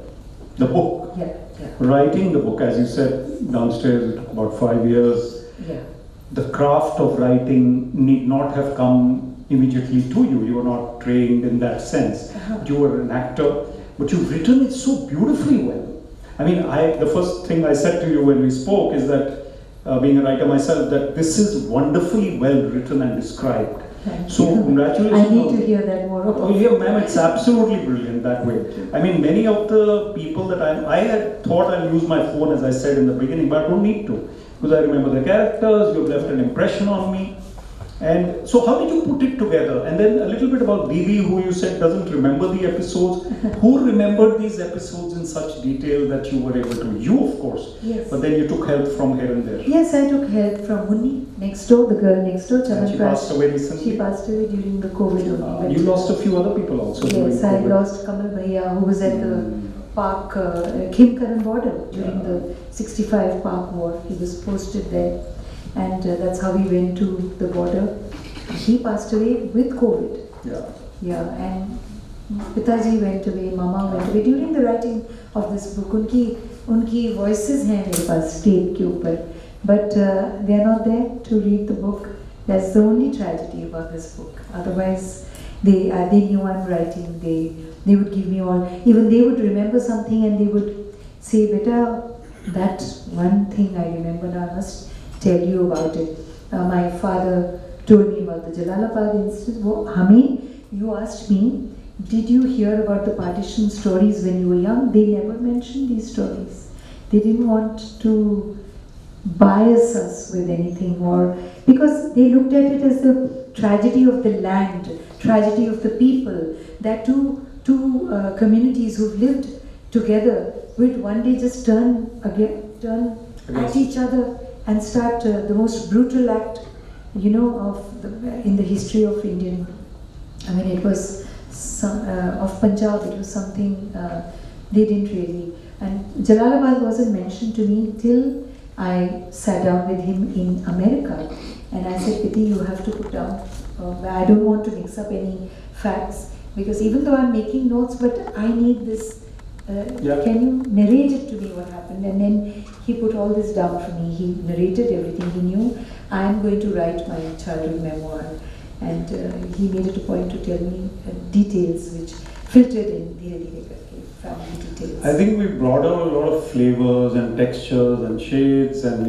the book, writing the book, as you said, downstairs, it took about 5 years. The craft of writing need not have come immediately to you. You were not trained in that sense. You were an actor, but you've written it so beautifully well. I mean, the first thing I said to you when we spoke is that, being a writer myself, that this is wonderfully well written and described. So congratulations.
I need to hear that more.
Oh yeah, ma'am, it's absolutely brilliant that way. I mean, many of the people that I had thought I'll use my phone, as I said in the beginning, but I don't need to, because I remember the characters, you've left an impression on me. And so how did you put it together? And then a little bit about Bibi, who you said doesn't remember the episodes. Who remembered these episodes in such detail that you were able to? You, of course.
Yes.
But then you took help from here and there.
Yes, I took help from Munni, next door, the girl next door.
And she passed away recently?
She passed away during the COVID only.
You lost a few other people also.
Yes, I lost Kamal Bhaiya, who was at the Park, Kim Karan border during the 65 Park war. He was posted there. And that's how we went to the border. He passed away with COVID. Yeah, and Pitaji went away, Mama went away. During the writing of this book, unki voices hain mere paas tape ke upar, but they are not there to read the book. That's the only tragedy about this book. Otherwise, they knew I'm writing. They would give me all. Even they would remember something and they would say, "Beta, that one thing I remember now, I must tell you about it." My father told me about the Jalalabad incident. You asked me, did you hear about the partition stories when you were young? They never mentioned these stories. They didn't want to bias us with anything, or because they looked at it as the tragedy of the land, tragedy of the people, that two communities who've lived together would one day just turn at each other and start the most brutal act, in the history of Indian. I mean, it was of Punjab. It was something they didn't really. And Jalalabad wasn't mentioned to me till I sat down with him in America, and I said, "Piti, you have to put down. I don't want to mix up any facts, because even though I'm making notes, but I need this. Can you narrate it to me what happened?" And then he put all this down for me. He narrated everything. He knew I am going to write my childhood memoir, and he made it a point to tell me details which filtered in the family details.
I think we brought out a lot of flavors and textures and shades and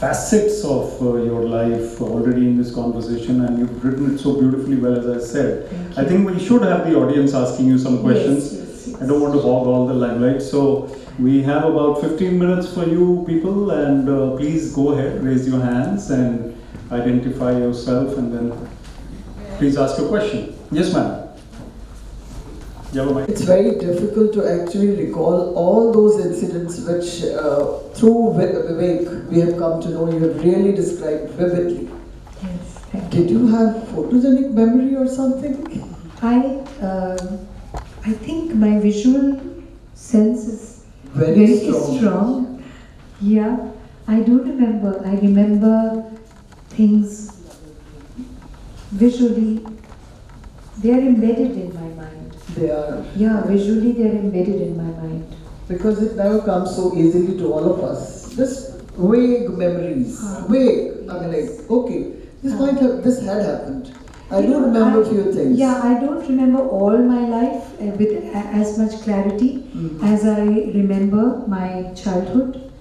facets of your life already in this conversation, and you've written it so beautifully well, as I said. I think we should have the audience asking you some questions.
Yes.
I don't want to hog all the limelight, so we have about 15 minutes for you people, and please go ahead, raise your hands and identify yourself, and then please ask your question. Yes, ma'am.
It's very difficult to actually recall all those incidents which through Vivek we have come to know you have really described vividly.
Yes.
Did you have photogenic memory or something?
I think my visual sense is
Very
strong. Yeah, I do remember. I remember things visually. They are embedded in my mind.
They are.
Yeah, visually they are embedded in my mind.
Because it never comes so easily to all of us. Just vague memories. Vague. I mean, like, okay, this had happened. I do remember a few things.
Yeah, I don't remember all my life with as much clarity as I remember my childhood.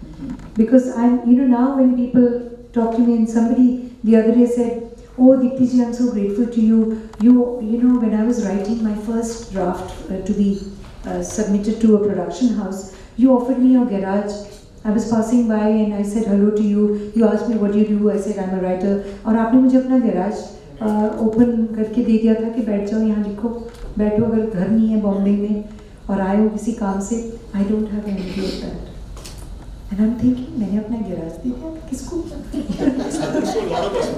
Because now when people talk to me, and somebody the other day said, "Oh, Deepti ji, I'm so grateful to you. When I was writing my first draft to be submitted to a production house, you offered me your garage. I was passing by and I said hello to you. You asked me what do you do. I said I'm a writer. और आपने मुझे अपना garage open करके दे दिया था कि बैठ जाओ यहाँ लिखो बैठो अगर घर नहीं है बॉम्बे में और आए हो किसी काम से I don't have any idea of that. And I'm thinking मैंने अपना garage दे दिया था किसको?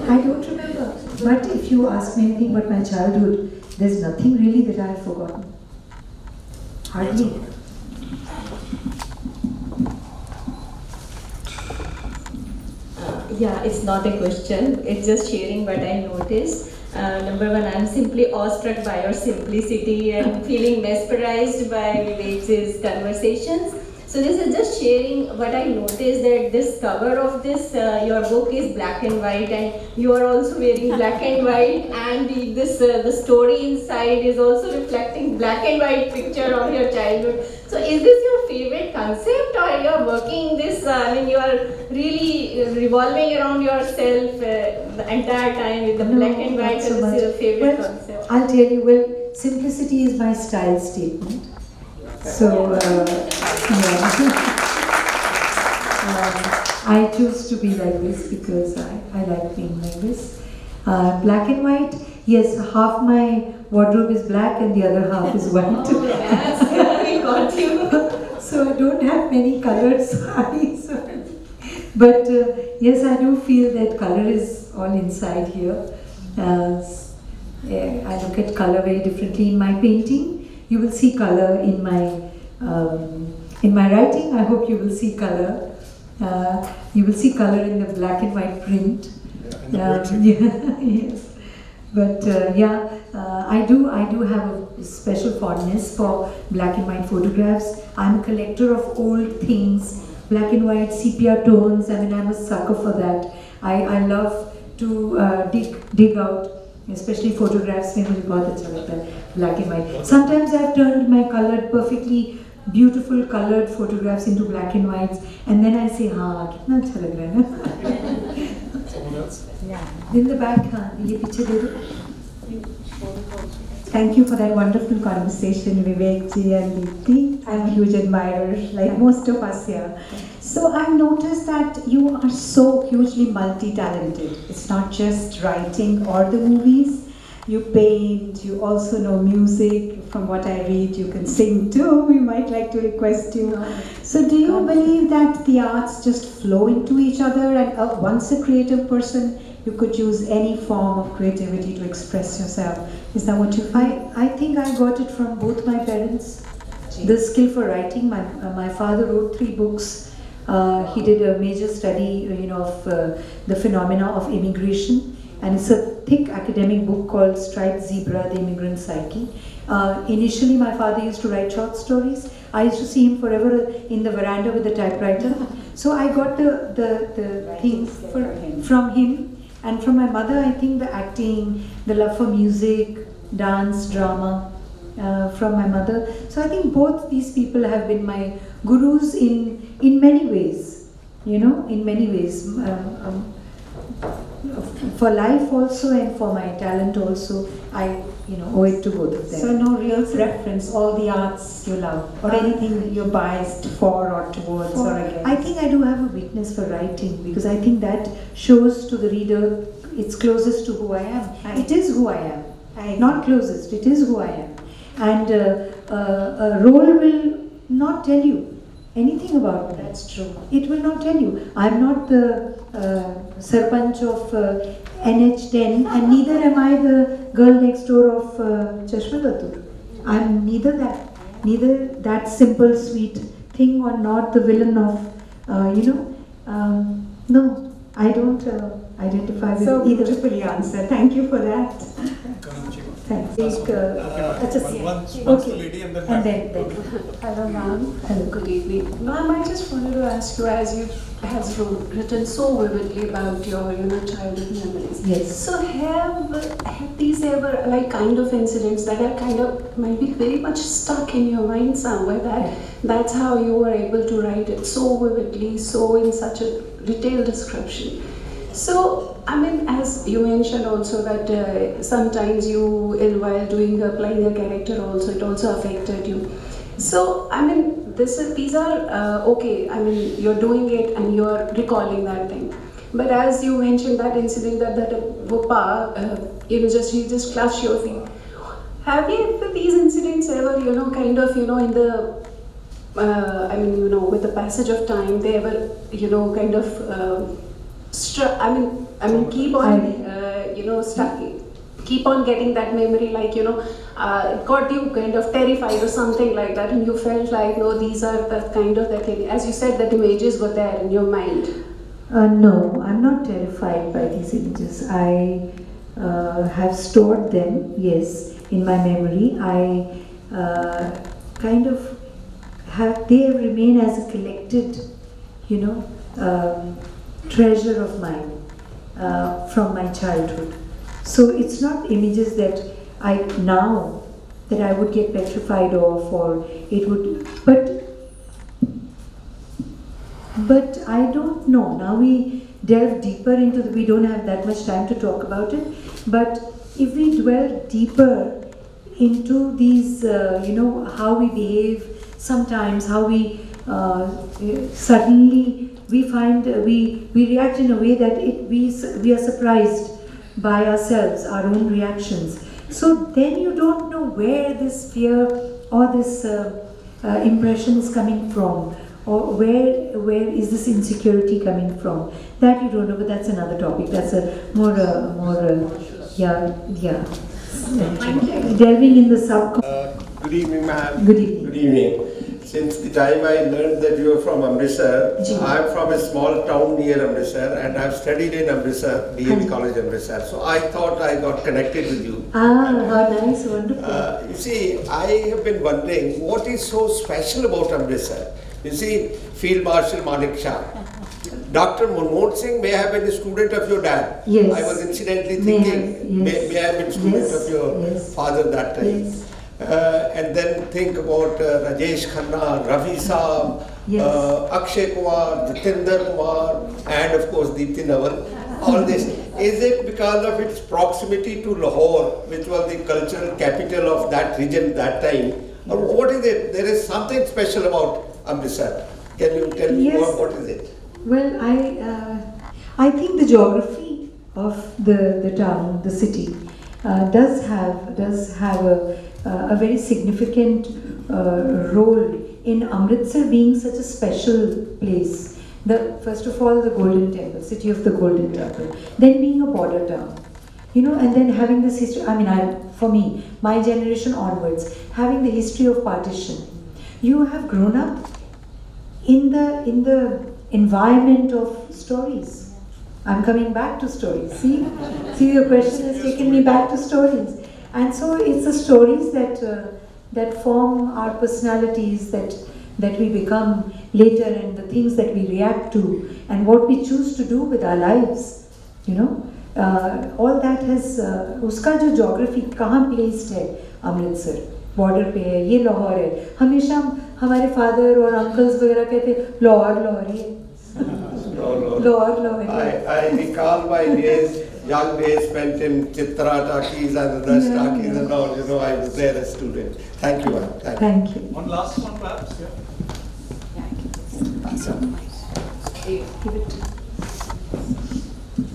I don't remember. But if you ask me anything about my childhood, there's nothing really that I have forgotten. Hardly.
Yeah, it's not a question, it's just sharing what I noticed. Number one, I'm simply awestruck by your simplicity and feeling mesmerized by Vivek's conversations. So this is just sharing what I noticed, that this cover of this, your book is black and white, and you are also wearing black and white, and the story inside is also reflecting black and white picture of your childhood. So is this your favorite concept, or you are working this, you are really revolving around yourself the entire time with the black and white as your favorite concept?
I'll tell you, well, simplicity is my style statement. So, I choose to be like this because I like being like this. Black and white, yes, half my wardrobe is black and the other half is white.
Oh, yes, we got you.
So I don't have many colored sarees. But yes, I do feel that color is all inside here. I look at color very differently in my painting. You will see color in my writing. I hope you will see color. You will see color in the black and white print. Yes. But I do have a special fondness for black and white photographs. I'm a collector of old things, black and white, sepia tones. I mean, I'm a sucker for that. I love to dig out, especially photographs में मुझे बहुत अच्छा लगता है black and white. Sometimes I've turned my colored, perfectly beautiful colored photographs into black and whites, and then I say, हाँ कितना अच्छा लग रहा है ना.
Someone else?
In the back, हाँ ये पीछे दे दो.
Thank you for that wonderful conversation, Vivek ji and Deepti. I'm a huge admirer, like most of us here. So I've noticed that you are so hugely multi-talented. It's not just writing or the movies. You paint, you also know music. From what I read, you can sing too. We might like to request you. So do you believe that the arts just flow into each other, and once a creative person, you could use any form of creativity to express yourself? Is that what you feel?
I think I got it from both my parents. The skill for writing. My father wrote 3 books. He did a major study, of the phenomena of immigration, and it's a thick academic book called Striped Zebra: The Immigrant Psyche. Initially, my father used to write short stories. I used to see him forever in the veranda with the typewriter. So I got the things from him. And from my mother, I think the acting, the love for music, dance, drama, from my mother. So I think both these people have been my gurus in many ways, in many ways. For life also and for my talent also, I owe it to both of them.
So no real preference, all the arts you love, or anything you're biased for or towards or against?
I think I do have a weakness for writing, because I think that shows to the reader it's closest to who I am. It is who I am. Not closest, it is who I am. And a role will not tell you. anything about me.
That's true.
It will not tell you. I'm not the Sarpanch of NH10 and neither am I the girl next door of Chashmalatur. I'm neither that simple sweet thing or not the villain of, no, I don't identify with
So
either.
beautifully answered. Thanks.
Thanks.
Once the lady and then
Hello, ma'am.
Hello.
Good evening. Ma'am, I just wanted to ask you, as you has written so vividly about your, childhood memories.
Yes.
So have these ever, like, kind of incidents that are kind of might be very much stuck in your mind somewhere, that's how you were able to write it so vividly, so in such a detailed description. So, I mean, as you mentioned also that sometimes you, while playing a character also, it also affected you. So, I mean, these are okay, I mean, you're doing it and you're recalling that thing. But as you mentioned that incident that Bhopal, he just clutched your feet. Have you, these incidents ever, kind of, in the, I mean, with the passage of time, they ever, kind of, keep on, stuck, keep on getting that memory, like, it got you kind of terrified or something like that, and you felt like, no, these are the kind of that thing. As you said, that images were there in your mind.
No, I'm not terrified by these images. I have stored them, yes, in my memory. I kind of they remain as a collected, treasure of mine from my childhood. So it's not images that I would get petrified of, or it would, but I don't know. Now we delve deeper into we don't have that much time to talk about it, but if we dwell deeper into these, how we behave sometimes, how we suddenly we find we react in a way that we are surprised by ourselves, our own reactions. So then you don't know where this fear or this impression is coming from, or where is this insecurity coming from. That you don't know, but that's another topic. That's a more delving in the subconscious.
Good evening, ma'am.
Good evening.
Good evening. Since the time I learned that you are from Amritsar, I am from a small town near Amritsar and I have studied in Amritsar, DAV College Amritsar. So I thought I got connected with you.
Ah, how nice, wonderful.
You see, I have been wondering what is so special about Amritsar. You see, Field Marshal Manik Shah. Dr. Manmohan Singh may have been a student of your dad.
Yes.
I was incidentally thinking, may have been a student of your father that time.
Yes.
And then think about Rajesh Khanna, Ravi Saab, Akshay Kumar, Jitendra Kumar, and of course Deepti Naval. All this. Is it because of its proximity to Lahore, which was the cultural capital of that region that time? Or what is it? There is something special about Amritsar. Can you tell me more? What is it?
Well, I think the geography of the town, the city, does have a very significant role in Amritsar being such a special place. First of all, the Golden Temple, city of the Golden Temple, then being a border town, and then having this history. I mean, for me, my generation onwards, having the history of partition. You have grown up in the environment of stories. I'm coming back to stories. See, your question has taken me back to stories. And so it's the stories that form our personalities, that we become later, and the things that we react to, and what we choose to do with our lives. All that has उसका जो geography कहाँ placed है Amritsar border पे है, ये लाहौर है. हमेशा हमारे father और uncles वगैरह कहते लाहौर ही है.
I recall my young days spent in Chitra talkies and the Rush talkies and all. I was there as a student. Thank you, ma'am.
Thank you.
one last one, perhaps.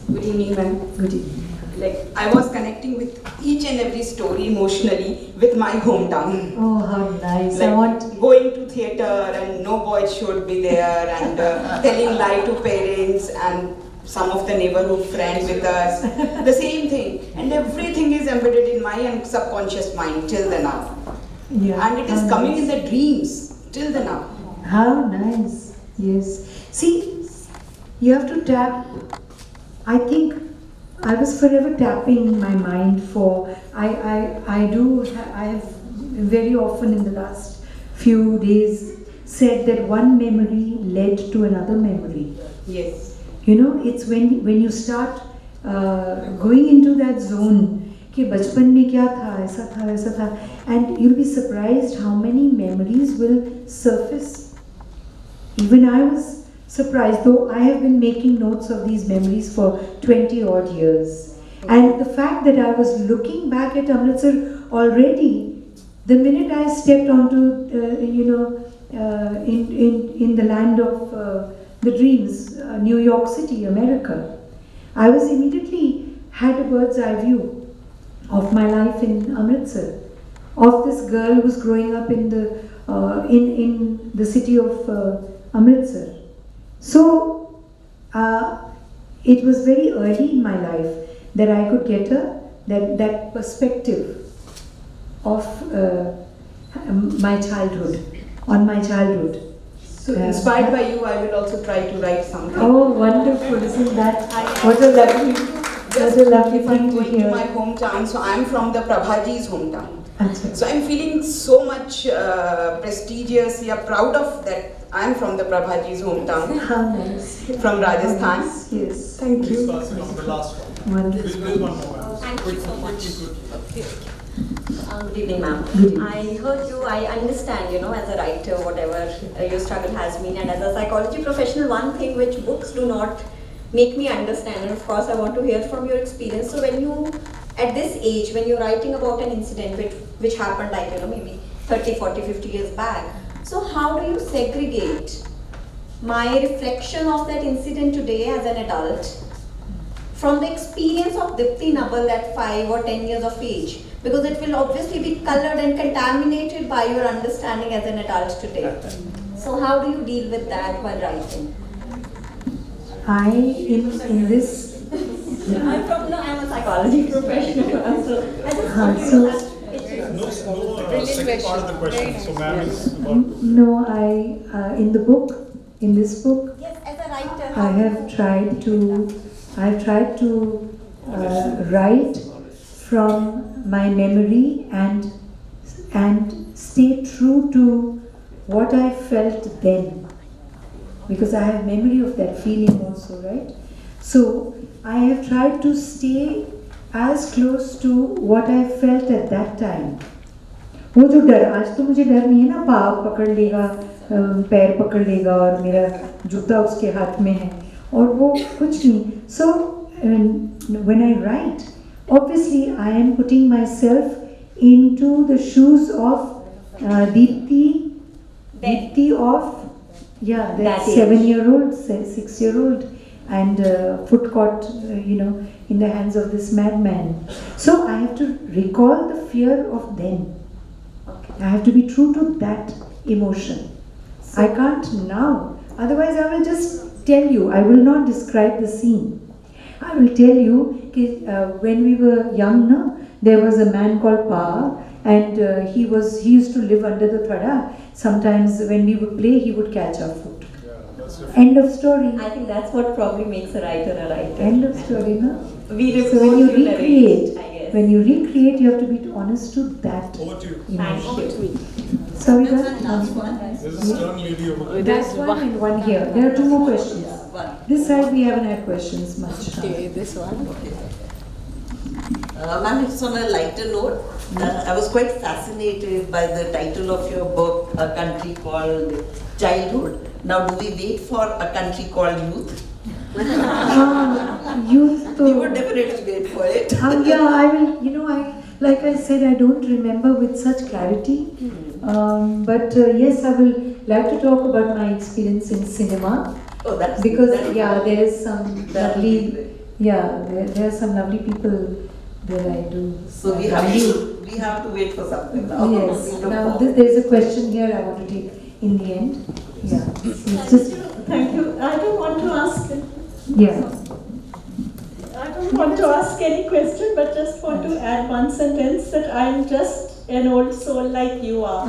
Good evening, ma'am.
Good evening.
like I was connecting with each and every story emotionally with my hometown.
Oh, how nice.
Like going to theatre and no boys should be there, and telling lie to parents and some of the neighborhood friends with us. The same thing. And everything is embedded in my subconscious mind till the now.
Yeah.
And it is coming in the dreams till the now.
How nice. Yes. See, you have to tap. I think I was forever tapping my mind for. I have very often in the last few days said that one memory led to another memory.
Yes.
You know, it's when you start going into that zone. कि बचपन में क्या था, ऐसा था, and you'll be surprised how many memories will surface. Even I was surprised, though I have been making notes of these memories for 20 odd years. And the fact that I was looking back at Amritsar already, the minute I stepped onto, in the land of the dreams, New York City, America, I was immediately had a bird's eye view of my life in Amritsar, of this girl who was growing up in the city of Amritsar. So it was very early in my life that I could get that perspective of my childhood, on my childhood.
So inspired by you, I will also try to write something.
Oh, wonderful! Isn't that what a lovely, thing to hear.
To my hometown, so I'm from the Prabhaji's hometown.
Achha.
So I'm feeling so much prestigious, proud of that. I'm from the Prabhaji's hometown.
How nice.
From Rajasthan.
Yes.
Thank
Please
you.
pass it on the last one.
Wonderful.
We'll one more.
Thank you so much. Good evening,
Good
ma'am.
evening.
I heard you, I understand, as a writer, whatever your struggle has been, and as a psychology professional, one thing which books do not make me understand, and of course I want to hear from your experience. So when you, at this age, when you're writing about an incident which happened like, maybe 30, 40, 50 years back, so how do you segregate my reflection of that incident today as an adult from the experience of Deepti Naval at 5 or 10 years of age? Because it will obviously be colored and contaminated by your understanding as an adult today. So how do you deal with that while writing?
In this.
I'm a psychology professional. So I just want to
so
ask.
No second part of the question. So ma'am is about to.
No, in this book,
Yes, as a writer.
I have tried to write from my memory and stay true to what I felt then, because I have memory of that feeling also, right? So I have tried to stay as close to what I felt at that time. वो जो डर, आज तो मुझे डर नहीं है ना, पाँव पकड़ लेगा, पैर पकड़ लेगा और मेरा जूता उसके हाथ में है और वो कुछ नहीं. So when I write, obviously I am putting myself into the shoes of Deepti of that 7-year-old, 6-year-old, and foot caught, in the hands of this madman. So I have to recall the fear of then. I have to be true to that emotion. I can't now. Otherwise, I will just tell you. I will not describe the scene. I will tell you when we were young, there was a man called Pa, and he used to live under the thada. Sometimes when we would play, he would catch our foot. End of story.
I think that's what probably makes a writer a writer.
End of story, no?
So
when you recreate, you have to be honest to that.
Over to you.
Thank you.
Sorry,
There's a stern lady over there.
There's one and one here. There are two more questions. This side we haven't had questions much.
Okay, this one. Ma'am, it's on a lighter note. I was quite fascinated by the title of your book, A Country Called Childhood. Now, do we wait for A Country Called Youth?
Youth.
You would definitely wait for it.
Yeah, I will. Like I said, I don't remember with such clarity. But yes, I will like to talk about my experience in cinema.
Oh, that's
because
that
there is some lovely Yeah, there are some lovely people that I do.
So we have to wait for something now.
Yes. Now there's a question here I want to take in the end. Yeah. It's just.
Thank you. I don't want to ask.
Yeah.
I don't want to ask any question, but just want to add one sentence that I'm just an old soul like you are.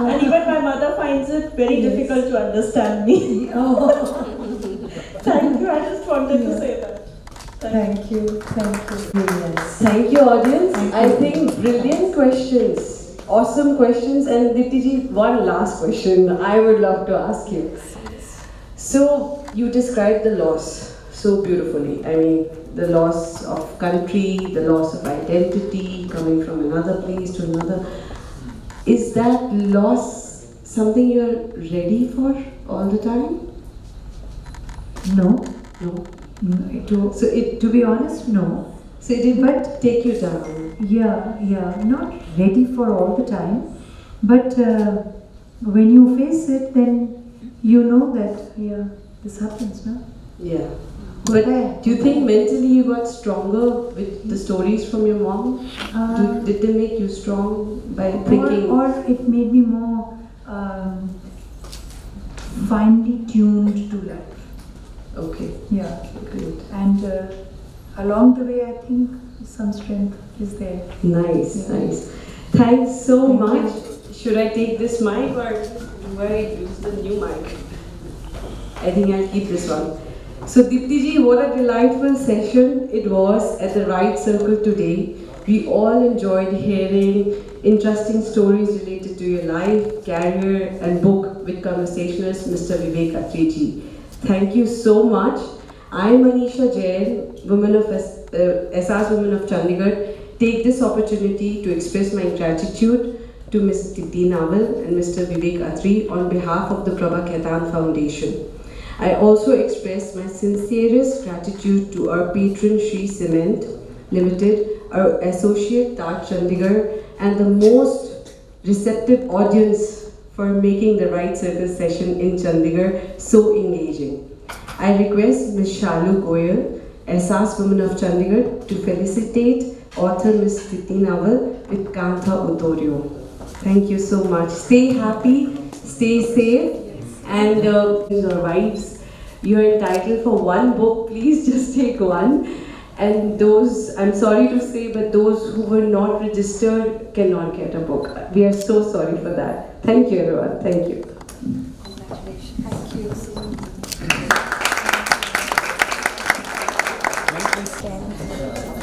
And even my mother finds it very difficult to understand me. Thank you. I just wanted to say that.
Thank you. Thank you. Yes.
Thank you, audience.
Thank
I
you.
think brilliant questions, awesome questions. And Deepti ji, one last question I would love to ask you. So, you described the loss so beautifully. I mean, the loss of country, the loss of identity, coming from another place to another. Is that loss something you're ready for all the time?
No.
No.
To be honest, no.
So it did not take you down?
Yeah, not ready for all the time. But when you face it, then you know that, this happens, no?
Yeah. But do you think mentally you got stronger with the stories from your mom? Did they make you strong by thinking?
Or it made me more finely tuned to life.
Okay.
Yeah.
Great.
And along the way, I think some strength is there.
Nice, nice. Thanks so much. Should I take this mic or do I use the new mic? I think I'll keep this one. So Deepti ji, what a delightful session it was at the Right Circle today. We all enjoyed hearing interesting stories related to your life, career and book with conversationalist Mr. Vivek Atri ji. Thank you so much. I, Manisha Jain, SAS Women of Chandigarh, take this opportunity to express my gratitude to Ms. Deepti Naval and Mr. Vivek Atri on behalf of the Prabha Khaitan Foundation. I also express my sincerest gratitude to our patron Sri Cement Limited, our associate Taj Chandigarh, and the most receptive audience for making the Right Circle session in Chandigarh so engaging. I request Ms. Shalu Goyal, SAS Women of Chandigarh, to felicitate author Ms. Deepti Naval with Kantha Utorio. Thank you so much. Stay happy, stay safe, and your wives, you're entitled for one book. Please just take one. And those, I'm sorry to say, but those who were not registered cannot get a book. We are so sorry for that. Thank you, everyone. Thank you.
Congratulations. Thank you.